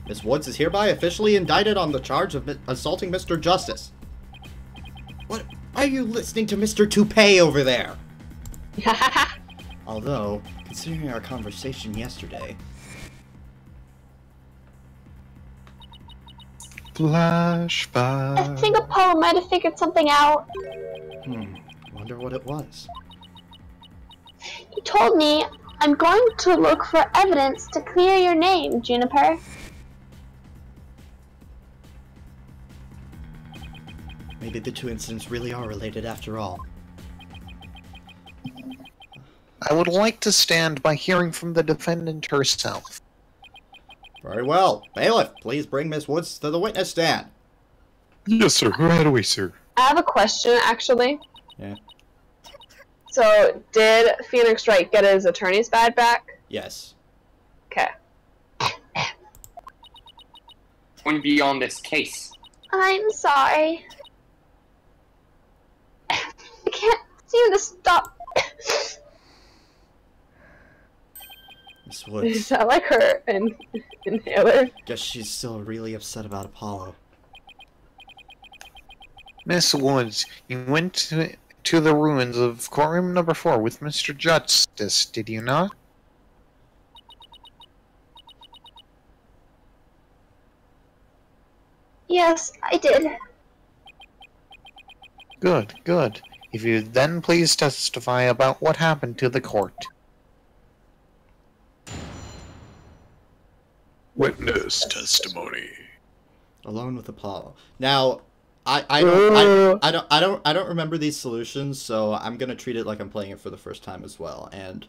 Miss Woods is hereby officially indicted on the charge of assaulting Mr. Justice. What? Are you listening to Mr. Toupee over there? Although, considering our conversation yesterday... Flashback. I think Apollo might have figured something out. Wonder what it was. He told me, I'm going to look for evidence to clear your name, Juniper. Maybe the two incidents really are related after all. I would like to stand by hearing from the defendant herself. Very well. Bailiff, please bring Miss Woods to the witness stand. Yes, sir. Right away, sir. I have a question, actually. Yeah. So, did Phoenix Wright get his attorney's badge back? Yes. Okay. Going beyond this case. I'm sorry. I can't seem to stop. Miss Is Woods. that like her inhaler? Guess she's still really upset about Apollo. Miss Woods, you went to the ruins of courtroom number 4 with Mr. Justice, did you not? Yes, I did. Good, good. If you then please testify about what happened to the court. Witness testimony. Alone with Apollo. Now, I don't remember these solutions, so I'm gonna treat it like I'm playing it for the first time as well. And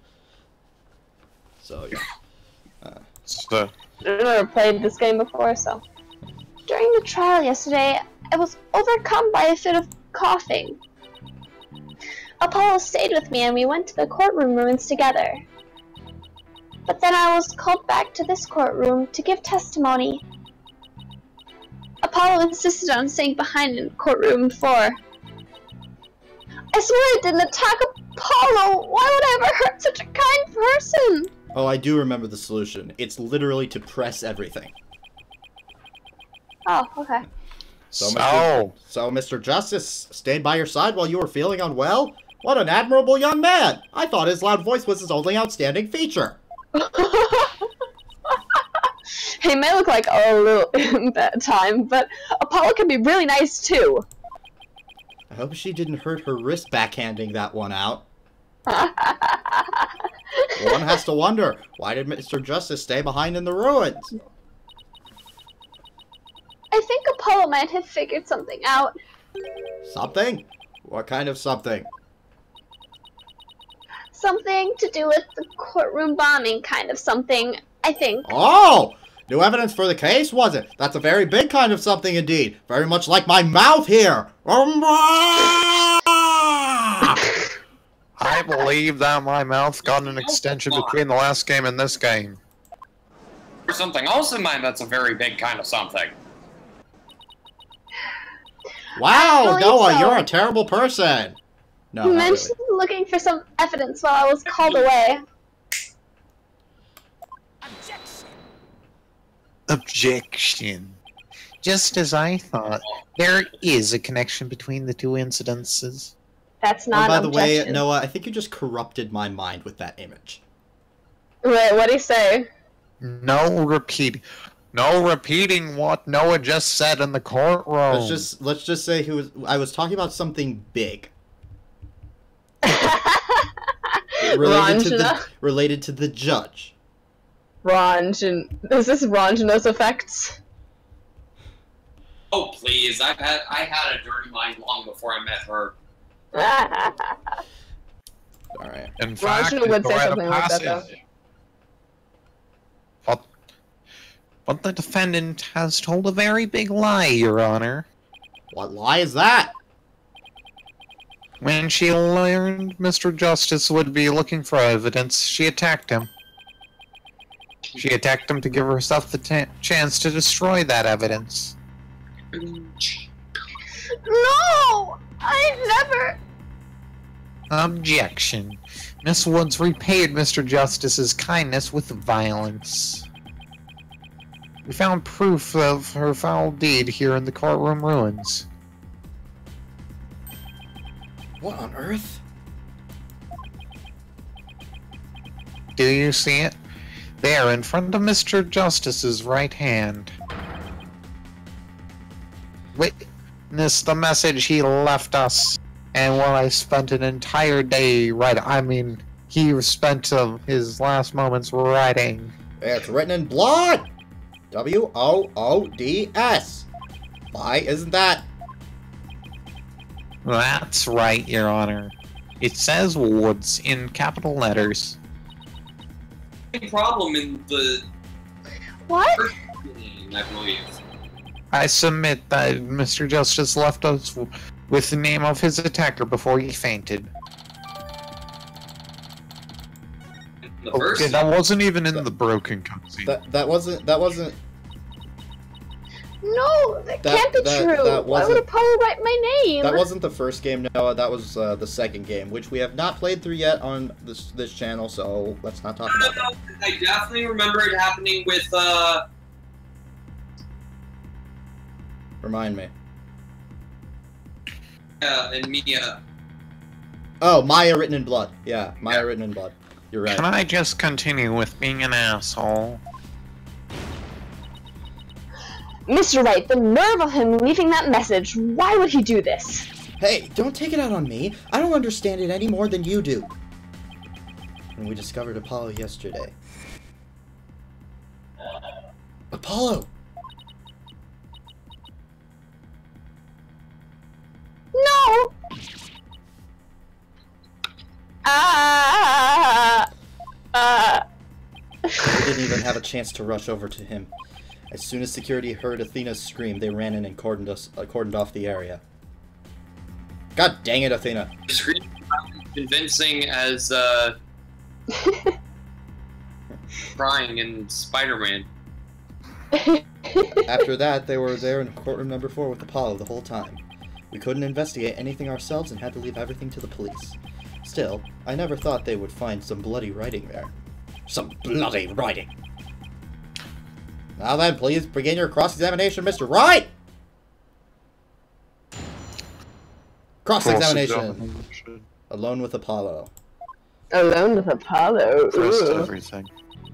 so yeah. So, I've never played this game before, so. During the trial yesterday, I was overcome by a fit of coughing. Apollo stayed with me and we went to the courtroom ruins together. But then I was called back to this courtroom to give testimony. Apollo insisted on staying behind in courtroom 4. I swear I didn't attack Apollo! Why would I ever hurt such a kind person? Oh, I do remember the solution. It's literally to press everything. Oh, okay. So Mr. Justice stayed by your side while you were feeling unwell? What an admirable young man! I thought his loud voice was his only outstanding feature. He may look like a little bad time, but Apollo can be really nice too. I hope she didn't hurt her wrist backhanding that one out. One has to wonder, why did Mr. Justice stay behind in the ruins? I think Apollo might have figured something out. Something? What kind of something? Something to do with the courtroom bombing kind of something, I think. Oh! New evidence for the case, was it? That's a very big kind of something indeed. Very much like my mouth here. I believe that my mouth got an extension between the last game and this game. There's something else in mind that's a very big kind of something. Wow, Noah, so. you're a terrible person. No, You not mentioned really. looking for some evidence while I was called away. Objection. Just as I thought, there is a connection between the two incidences. That's Oh, not by an the objection. way, Noah, I think you just corrupted my mind with that image. Wait, what'd he say? No repeating what Noah just said in the courtroom. Let's just say I was talking about something big. related to the judge. Is this Ranjana's effects? Oh please, I had a dirty mind long before I met her. Alright. In fact, Ranjana would it's say a rite of something like that, passage. But the defendant has told a very big lie, Your Honor. What lie is that? When she learned Mr. Justice would be looking for evidence, she attacked him. She attacked him to give herself the chance to destroy that evidence. No! I never... Objection. Miss Woods repaid Mr. Justice's kindness with violence. We found proof of her foul deed here in the courtroom ruins. What on earth? Do you see it? There, in front of Mr. Justice's right hand. Witness the message he left us, and what I spent an entire day writing. He spent his last moments writing. It's written in blood! W-O-O-D-S. Why isn't that? That's right, Your Honor. It says Woods in capital letters. Big problem in the What? first game, I believe. I submit that Mr. Justice left us with the name of his attacker before he fainted. the first. Okay, that wasn't even in the broken cutscene. That wasn't. No, that can't be true. That Why would Apollo write my name? That wasn't the first game, Noah. That was the second game, which we have not played through yet on this channel. So let's not talk about that. I definitely remember it happening with Remind me. and Mia. Oh, Maya Written in Blood. Yeah, Maya Written in Blood. You're right. Can I just continue with being an asshole? Mr. Wright, the nerve of him leaving that message. Why would he do this? Hey, don't take it out on me. I don't understand it any more than you do. And we discovered Apollo yesterday. Apollo! No! We didn't even have a chance to rush over to him. As soon as security heard Athena's scream, they ran in and cordoned off the area. God dang it, Athena! The screen convincing as crying in Spider-Man. After that, they were there in courtroom number 4 with Apollo the whole time. We couldn't investigate anything ourselves and had to leave everything to the police. Still, I never thought they would find some bloody writing there. Some bloody writing! Now then, please begin your cross-examination, Mr. Wright! Cross-examination. Alone with Apollo. Alone with Apollo. Pressed Ooh. everything.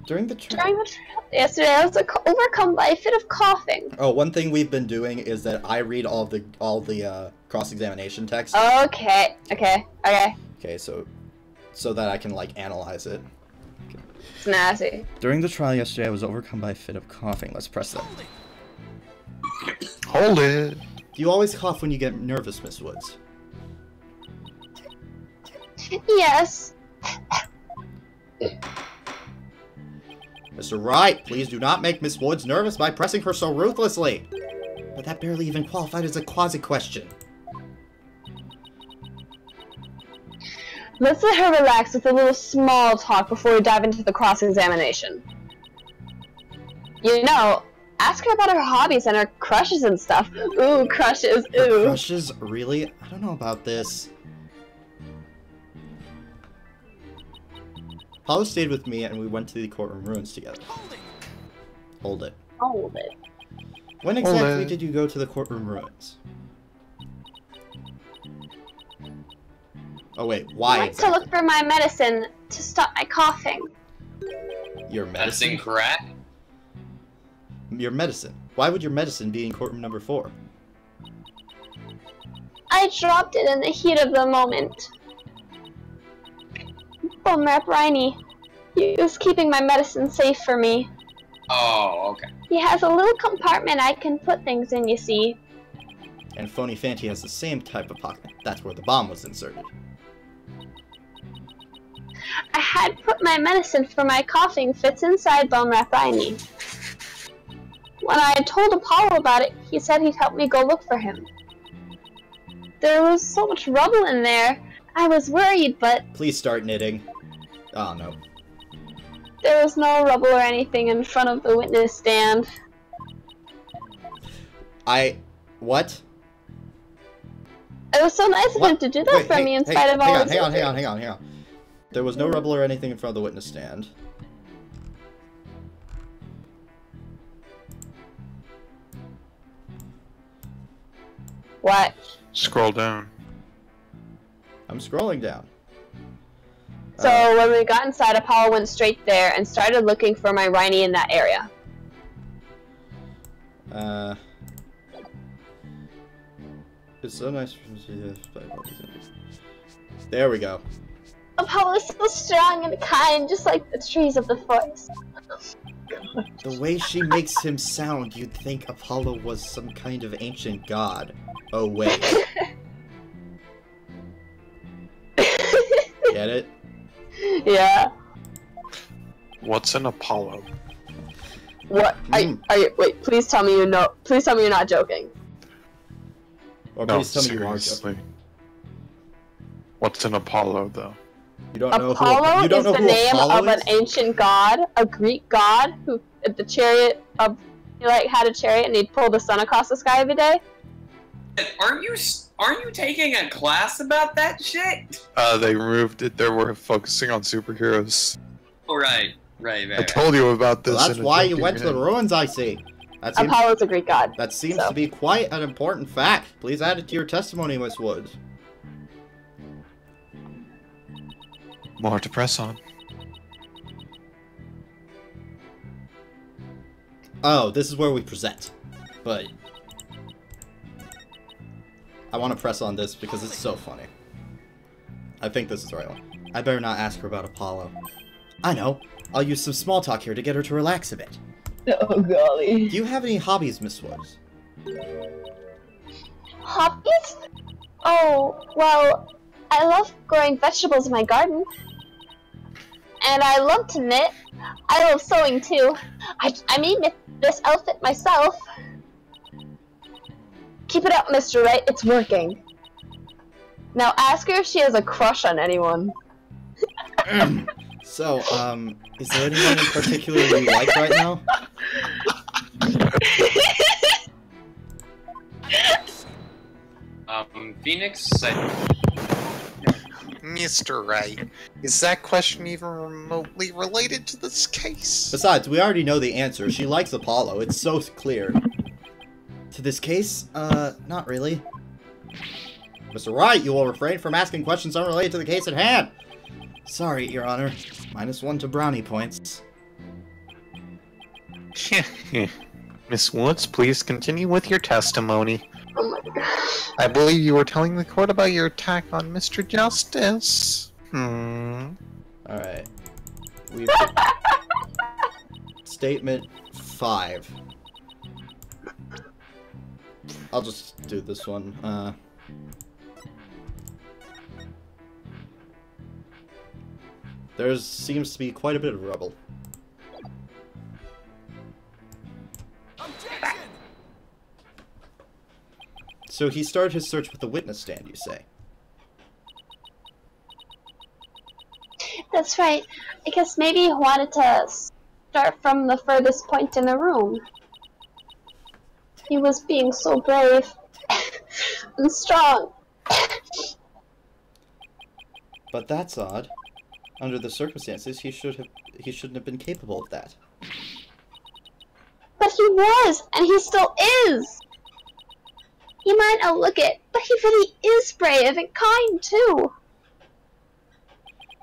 During the trial yesterday, I was overcome by a fit of coughing. Oh, one thing we've been doing is that I read all the cross-examination text. Okay. Okay, so that I can like analyze it. Snazzy. During the trial yesterday, I was overcome by a fit of coughing. Let's press that. Hold it. Do you always cough when you get nervous, Miss Woods? Yes. Mr. Wright, please do not make Miss Woods nervous by pressing her so ruthlessly. But that barely even qualified as a quasi-question. Let's let her relax with a little small talk before we dive into the cross-examination. You know, ask her about her hobbies and her crushes and stuff. Ooh, crushes, ooh. Crushes? Really? I don't know about this. Apollo stayed with me and we went to the courtroom ruins together. Hold it. Hold it. When exactly did you go to the courtroom ruins? Oh wait, why I went exactly? to look for my medicine to stop my coughing. Your That's medicine? incorrect. Your medicine. Why would your medicine be in courtroom number 4? I dropped it in the heat of the moment. Bum Rap Riney. He was keeping my medicine safe for me. Oh, okay. He has a little compartment I can put things in, you see. And Phony Fanty has the same type of pocket. That's where the bomb was inserted. I had put my medicine for my coughing fits inside Bum Rap Riney. When I told Apollo about it, he said he'd help me go look for him. There was so much rubble in there. I was worried, but Please start knitting. Oh no. there was no rubble or anything in front of the witness stand. What? It was so nice of him to do that for me in spite of all his hang on. There was no rubble or anything in front of the witness stand. What? Scroll down. I'm scrolling down. So when we got inside, Apollo went straight there and started looking for my Riney in that area. It's so nice. There we go. Apollo's so strong and kind, just like the trees of the forest. The way she makes him sound, you'd think Apollo was some kind of ancient god. Oh wait. Get it? Yeah. What's an Apollo? What? Wait, please tell me you know. Please tell me you're not joking. Or No, please tell me you are seriously. joking. What's an Apollo, though? You don't know Apollo you don't is know the who name Apollo of an is? ancient god, a Greek god who the chariot of he like had a chariot and he'd pull the sun across the sky every day. Aren't you taking a class about that shit? They removed it. They were focusing on superheroes. Oh, right. I told you about this. Well, that's why you went to the ruins, I see. Apollo's a Greek god. That seems so. to be quite an important fact. Please add it to your testimony, Miss Woods. More to press on. Oh, this is where we present. But I want to press on this because it's so funny. I think this is the right one. I better not ask her about Apollo. I know. I'll use some small talk here to get her to relax a bit. Oh, golly. Do you have any hobbies, Miss Woods? Hobbies? Oh, well, I love growing vegetables in my garden. And I love to knit. I love sewing, too. I made this outfit myself. Keep it up, Mr. Wright. It's working. Now ask her if she has a crush on anyone. So, is there anyone in particular you like right now? Phoenix said... Mr. Wright, is that question even remotely related to this case? Besides, we already know the answer. She likes Apollo. It's so clear. To this case, not really. Mr. Wright, you will refrain from asking questions unrelated to the case at hand. Sorry, Your Honor. -1 to brownie points. Miss Woods, please continue with your testimony. Oh my gosh. I believe you were telling the court about your attack on Mr. Justice. Alright. Statement 5. I'll just do this one. There seems to be quite a bit of rubble. Objection! So he started his search with the witness stand, you say? That's right. I guess maybe he wanted to start from the furthest point in the room. He was being so brave and strong. But that's odd. Under the circumstances, he shouldn't have been capable of that. But he was, and he still is. He might not look it, but he really is brave and kind too.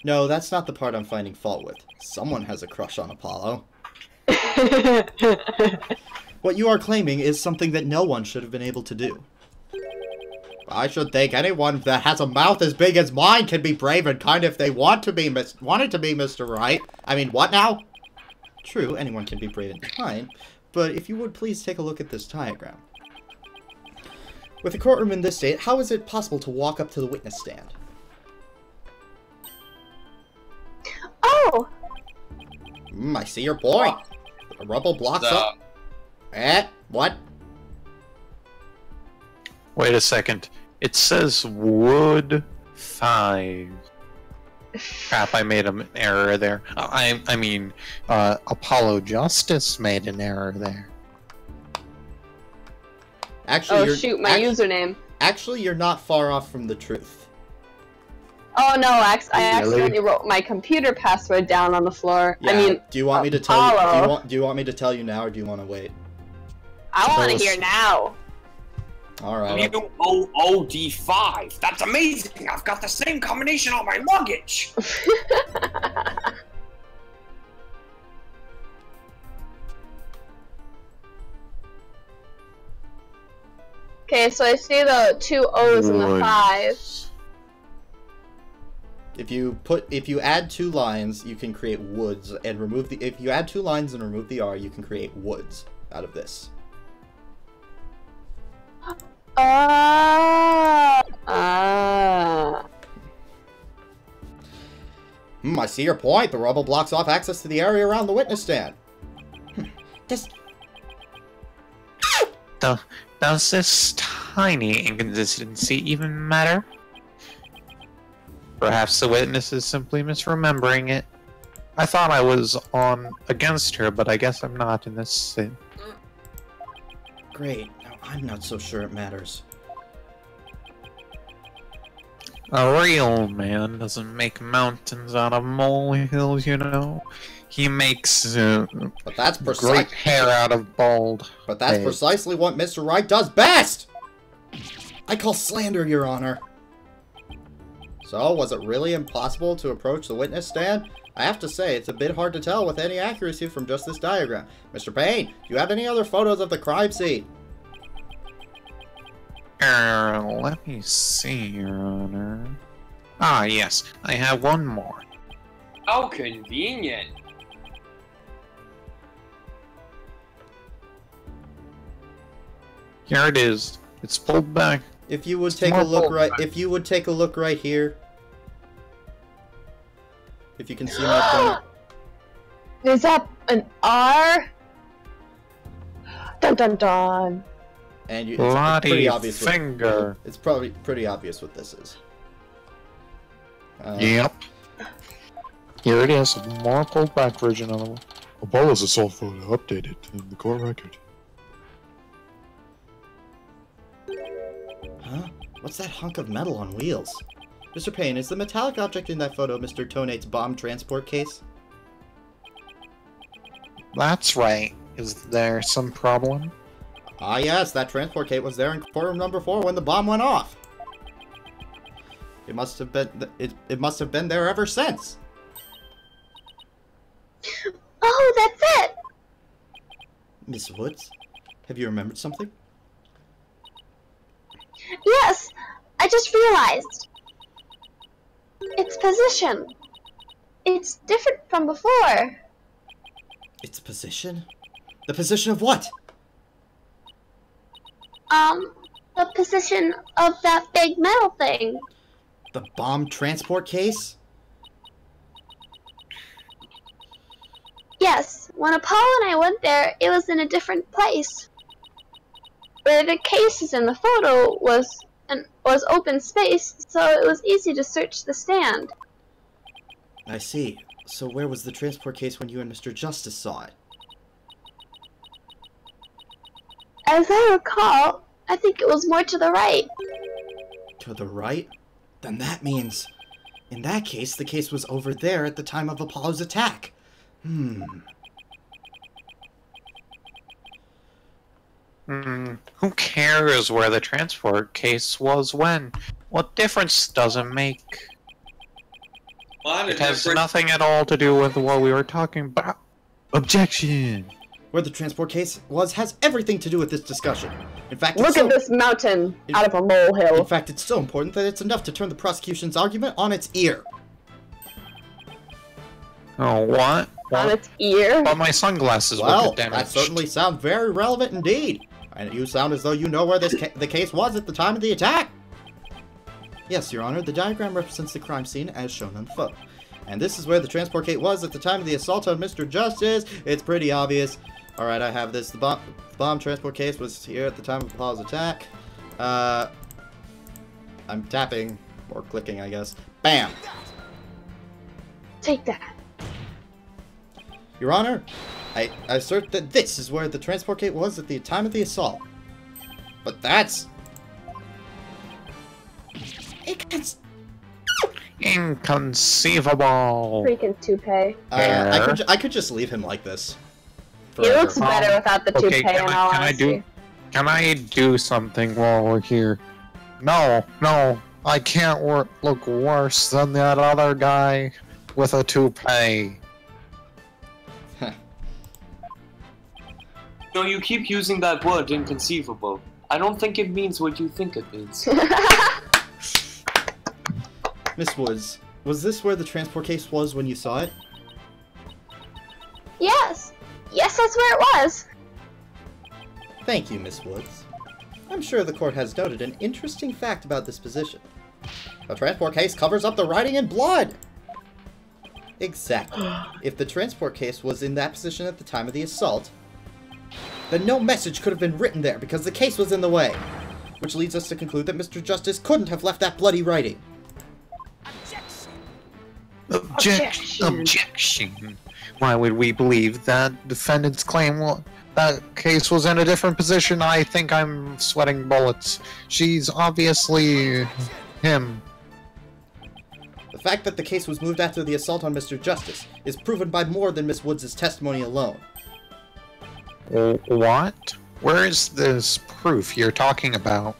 No, that's not the part I'm finding fault with. Someone has a crush on Apollo. What you are claiming is something that no one should have been able to do. I should think anyone that has a mouth as big as mine can be brave and kind if they wanted to be, Mr. Wright. I mean, what now? True, anyone can be brave and kind, but if you would please take a look at this diagram. With the courtroom in this state, how is it possible to walk up to the witness stand? Oh! I see your point. The rubble blocks up. What? Wait a second. It says wood 5. Crap, I made an error there. I mean, Apollo Justice made an error there. Actually, Oh shoot, my username. Actually, you're not far off from the truth. Oh no, I accidentally wrote my computer password down on the floor. Yeah. I mean, do you want me to tell you? Apollo. Do you want me to tell you now, or do you want to wait? I want to hear now. All right. WOOD5. That's amazing. I've got the same combination on my luggage. Okay, so I see the 2 O's and the 5. If you add 2 lines, you can create woods, and remove the. If you add 2 lines and remove the R, you can create woods out of this. I see your point. The rubble blocks off access to the area around the witness stand. Does this tiny inconsistency even matter? Perhaps the witness is simply misremembering it. I thought I was on against her, but I guess I'm not in this scene. Great. Now, I'm not so sure it matters. A real man doesn't make mountains out of molehills, you know. He makes But that's great hair out of bald. But that's head. precisely what Mr. Wright does best! I call slander, Your Honor. So, was it really impossible to approach the witness stand? I have to say, it's a bit hard to tell with any accuracy from just this diagram. Mr. Payne, do you have any other photos of the crime scene? Let me see, Your Honor. Ah, yes, I have one more. How convenient. Here it is. It's pulled back. If you would take a look right here. If you can see my point. Is that an R? Dun dun dun. And it's Bloody pretty obvious finger. It's probably pretty obvious what this is. Yep. Here it is, a more pulled back version of the Apollo's assault photo updated in the court record. Huh? What's that hunk of metal on wheels? Mr. Payne, is the metallic object in that photo Mr. Tonate's bomb transport case? That's right. Is there some problem? Ah yes, that transport case was there in courtroom number 4 when the bomb went off. It must have been it must have been there ever since. Oh, that's it! Miss Woods, have you remembered something? Yes! I just realized. Its position. It's different from before. Its position? The position of what? The position of that big metal thing. The bomb transport case? Yes, when Apollo and I went there, it was in a different place. Where the cases in the photo was open space, so it was easy to search the stand. I see. So where was the transport case when you and Mr. Justice saw it? As I recall, I think it was more to the right. To the right? Then that means... In that case, the case was over there at the time of Apollo's attack. Who cares where the transport case was when? What difference does it make? It has nothing at all to do with what we were talking about. Objection! Where the transport case was has everything to do with this discussion. In fact, Look at this mountain out of a molehill. In fact, it's so important that it's enough to turn the prosecution's argument on its ear. Oh, what? On its ear? But my sunglasses will Well, get damaged. that certainly sounds very relevant indeed. And you sound as though you know where the case was at the time of the attack. Yes, Your Honor, the diagram represents the crime scene as shown on the photo. And this is where the transport case was at the time of the assault on Mr. Justice. It's pretty obvious. Alright, I have this. The bomb transport case was here at the time of Apollo's attack. I'm tapping, or clicking, I guess. Bam! Take that. Your Honor, I assert that this is where the transport case was at the time of the assault. But that's... Inconceivable! Freaking toupee. I could just leave him like this. He looks better without the toupee, in all honesty. Can I do something while we're here? No, I can't look worse than that other guy with a toupee. No, you keep using that word, inconceivable. I don't think it means what you think it means. Miss Woods, was this where the transport case was when you saw it? Yes, that's where it was. Thank you, Miss Woods. I'm sure the court has noted an interesting fact about this position. The transport case covers up the writing in blood! Exactly. If the transport case was in that position at the time of the assault, then no message could have been written there because the case was in the way. Which leads us to conclude that Mr. Justice couldn't have left that bloody writing. Objection. Why would we believe that defendant's claim that case was in a different position? I think I'm sweating bullets. She's obviously him. The fact that the case was moved after the assault on Mr. Justice is proven by more than Miss Woods' testimony alone. What? Where is this proof you're talking about?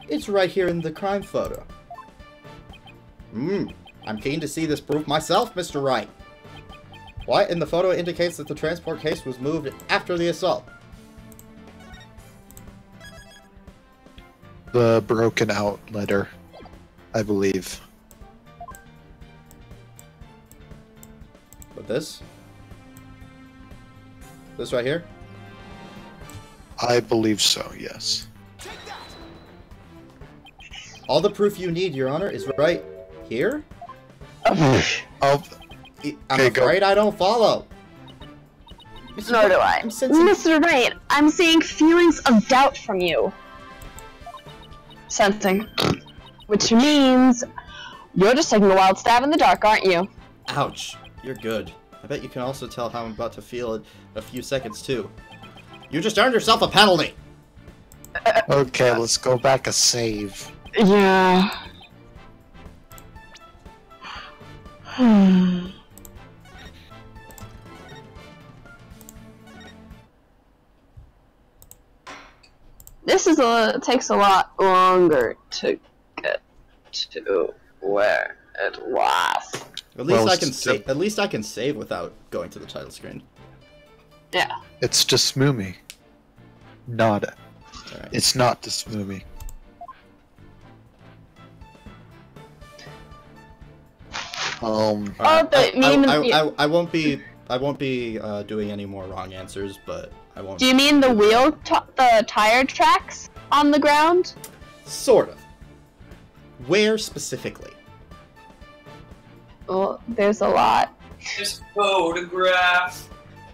It's right here in the crime photo. I'm keen to see this proof myself, Mr. Wright. What in the photo indicates that the transport case was moved after the assault? The broken out letter, I believe. But this? This right here? I believe so, yes. All the proof you need, Your Honor, is right here? Oh, I'm afraid I don't follow. Nor do I. Mr. Wright, I'm seeing feelings of doubt from you. Sensing. Which means you're just taking a wild stab in the dark, aren't you? Ouch. You're good. I bet you can also tell how I'm about to feel in a few seconds, too. You just earned yourself a penalty! Okay, let's go back a save. Yeah. This takes a lot longer to get to where it was. At least I can save. At least I can save without going to the title screen. Yeah. It's just Moomy. Nada. Right. It's not just Moomy. I won't be doing any more wrong answers, but I won't. Do you mean the the tire tracks on the ground? Sort of. Where specifically? Well, there's a lot. This photograph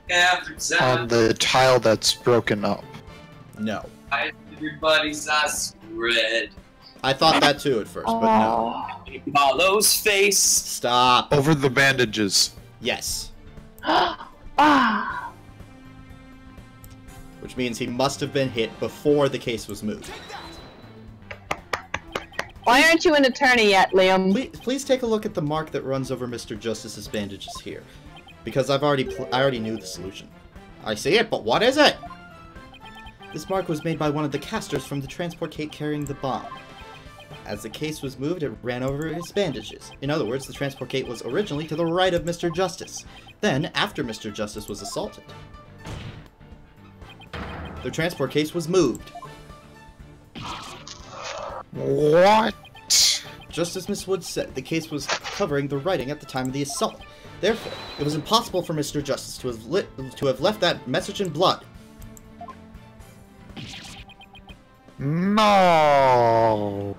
every time. On the tile that's broken up. No. Everybody's eyes red. I thought that too at first, but no. Apollo's face. Stop. Over the bandages. Yes. Ah. Which means he must have been hit before the case was moved. Why aren't you an attorney yet, Liam? Please take a look at the mark that runs over Mr. Justice's bandages here, because I already knew the solution. I see it, but what is it? This mark was made by one of the casters from the transport case carrying the bomb. As the case was moved, it ran over his bandages. In other words, the transport case was originally to the right of Mr. Justice. Then, after Mr. Justice was assaulted, the transport case was moved. What? Just as Miss Woods said, the case was covering the writing at the time of the assault. Therefore, it was impossible for Mr. Justice to have left that message in blood. No.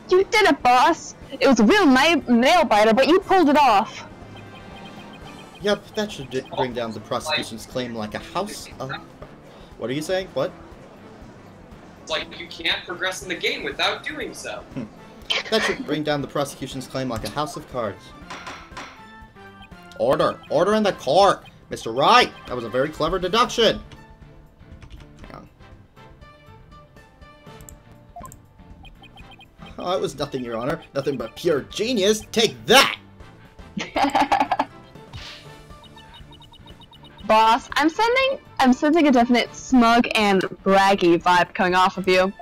You did it, boss. It was a real nail biter, but you pulled it off. Yep, that should bring down the prosecution's claim like a house of... What are you saying? What? It's like you can't progress in the game without doing so. That should bring down the prosecution's claim like a house of cards. Order! Order in the court! Mr. Wright! That was a very clever deduction! Hang on. Oh, it was nothing, Your Honor. Nothing but pure genius. Take that! Boss, I'm sensing a definite smug and braggy vibe coming off of you.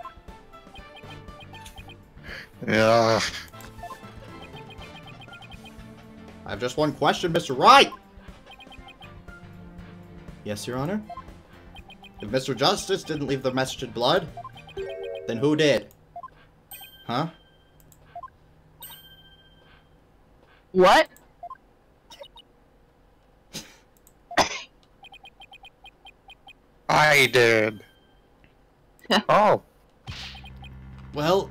Yeah. I have just one question, Mr. Wright! Yes, Your Honor? If Mr. Justice didn't leave the message in blood, then who did? Huh? What? I did. Oh. Well...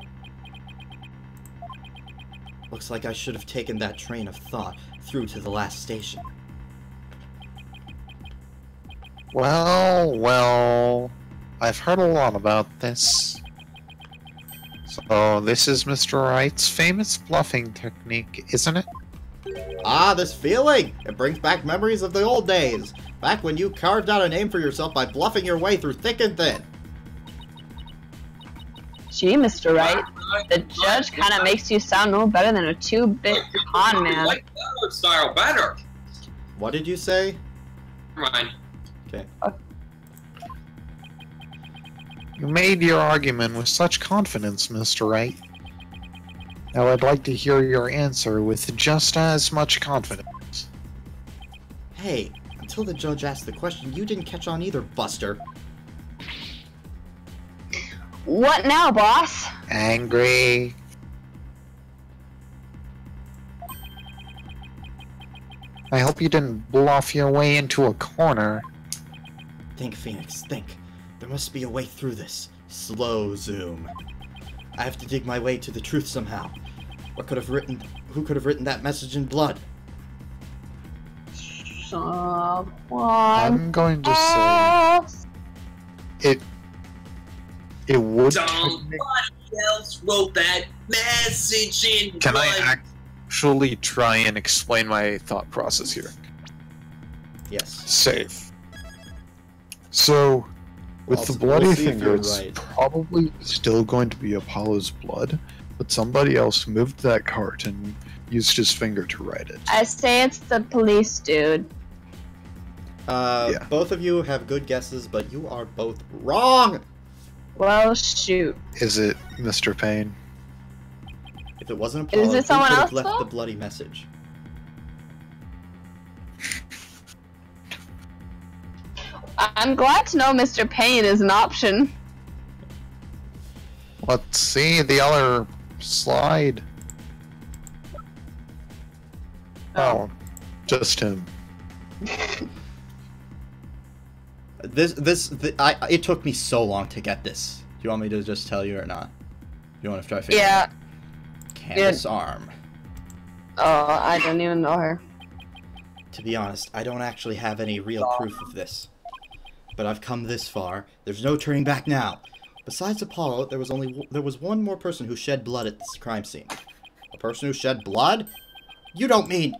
Looks like I should have taken that train of thought through to the last station. Well, I've heard a lot about this. So this is Mr. Wright's famous bluffing technique, isn't it? Ah, this feeling! It brings back memories of the old days. Back when you carved out a name for yourself by bluffing your way through thick and thin. Gee, Mr. Wright, the judge kind of makes you sound no better than a 2-bit con I man. like that style better. What did you say? Never mind. Okay. You made your argument with such confidence, Mr. Wright. Now I'd like to hear your answer with just as much confidence. Hey, until the judge asked the question, you didn't catch on either, Buster. What now, boss? Angry. I hope you didn't bluff your way into a corner. Think, Phoenix, think. There must be a way through this. Slow zoom. I have to dig my way to the truth somehow. Who could have written that message in blood? Someone I'm going to say else. it would. Somebody else wrote that message in Can I blood. actually try and explain my thought process here? Yes. Safe. So, with Also, the bloody we'll see if finger, you're it's right. probably still going to be Apollo's blood, but somebody else moved that cart and used his finger to write it. I say it's the police dude. Yeah. Both of you have good guesses, but you are both wrong! Well, shoot. Is it Mr. Payne? If it wasn't Apollo, Is it who someone could have else, left though? the bloody message? I'm glad to know Mr. Payne is an option. Let's see the other slide. Oh, just him. It took me so long to get this. Do you want me to just tell you or not? You want to try figuring Yeah. it out? Candace Arm. Oh, I don't even know her. To be honest, I don't actually have any real proof of this. But I've come this far. There's no turning back now. Besides Apollo, there was one more person who shed blood at this crime scene. A person who shed blood? You don't mean...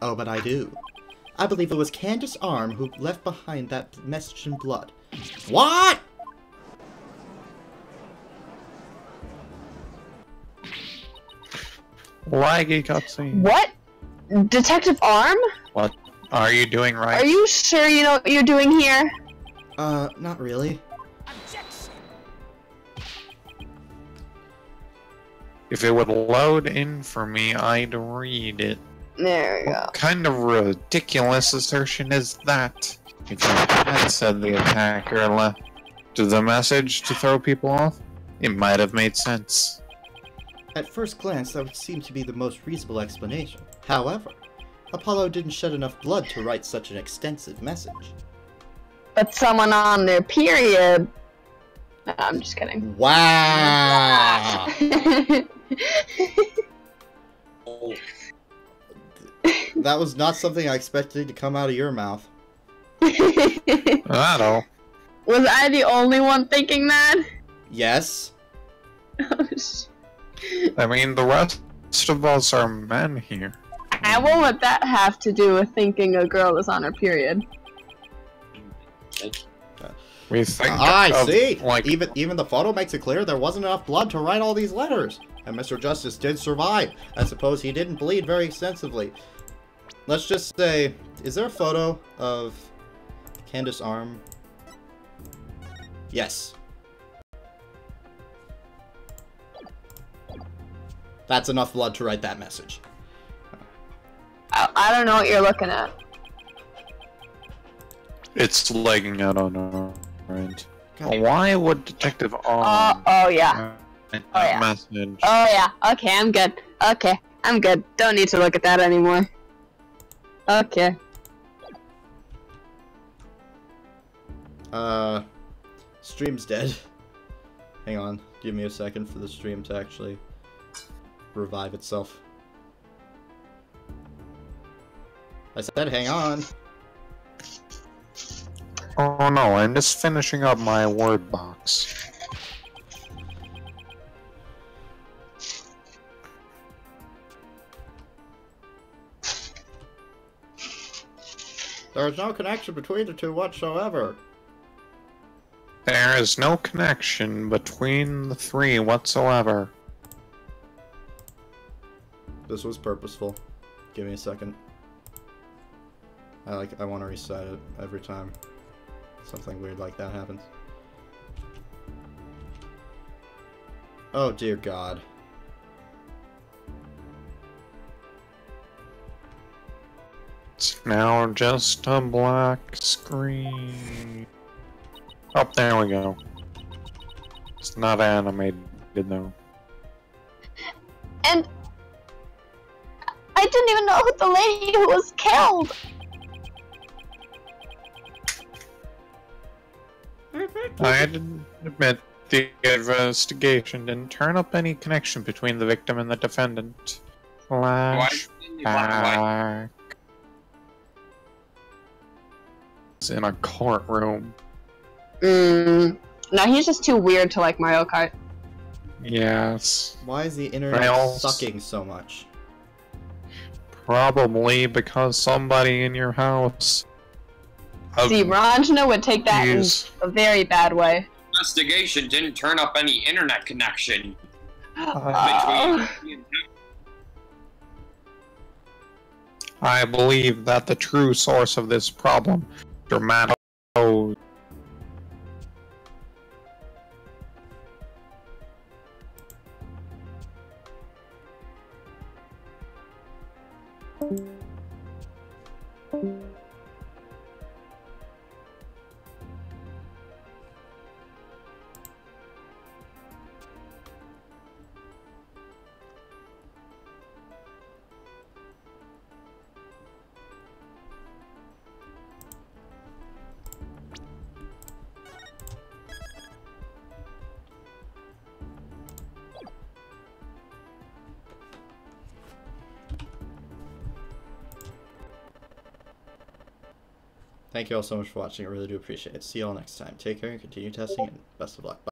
Oh, but I do. I believe it was Candace Arm who left behind that message in blood. What? Laggy cutscene. What? Detective Arm? What are you doing right? Are you sure you know what you're doing here? Not really. If it would load in for me, I'd read it. There we go. What kind of ridiculous assertion is that? If you had said the attacker left to the message to throw people off, it might have made sense. At first glance, that would seem to be the most reasonable explanation. However, Apollo didn't shed enough blood to write such an extensive message. But someone on their period. No, I'm just kidding. Wow! Oh, That was not something I expected to come out of your mouth. That'll. Was I the only one thinking that? Yes? I mean, the rest of us are men here. I won't let that have to do with thinking a girl is on her period. We think I of, see! like, Even the photo makes it clear there wasn't enough blood to write all these letters. And Mr. Justice did survive. I suppose he didn't bleed very extensively. Let's just say, is there a photo of Candace Arm? Yes. That's enough blood to write that message. I don't know what you're looking at. it's lagging out on our end. God. Why would Detective Arm Oh yeah. write Oh, that yeah. message? Oh yeah. Okay, I'm good. Okay, I'm good. Don't need to look at that anymore. Okay. Stream's dead. Hang on, give me a second for the stream to actually revive itself. I said hang on. Oh no, I'm just finishing up my word box. There is no connection between the two whatsoever. There is no connection between the three whatsoever. This was purposeful. Give me a second. I want to reset it every time something weird like that happens. Oh dear God. It's now just a black screen. Oh, there we go. It's not animated though. And I didn't even know who the lady who was killed. I didn't admit the investigation didn't turn up any connection between the victim and the defendant. Flashback. It's in a courtroom. No, he's just too weird to like Mario Kart. Yes. Why is the internet Well, sucking so much? Probably because somebody in your house. See, Ranjana would take that in a very bad way. Investigation didn't turn up any internet connection Oh. between. I believe that the true source of this problem, dramatic. Thank you all so much for watching. I really do appreciate it. See you all next time. Take care and continue testing, and best of luck. Bye.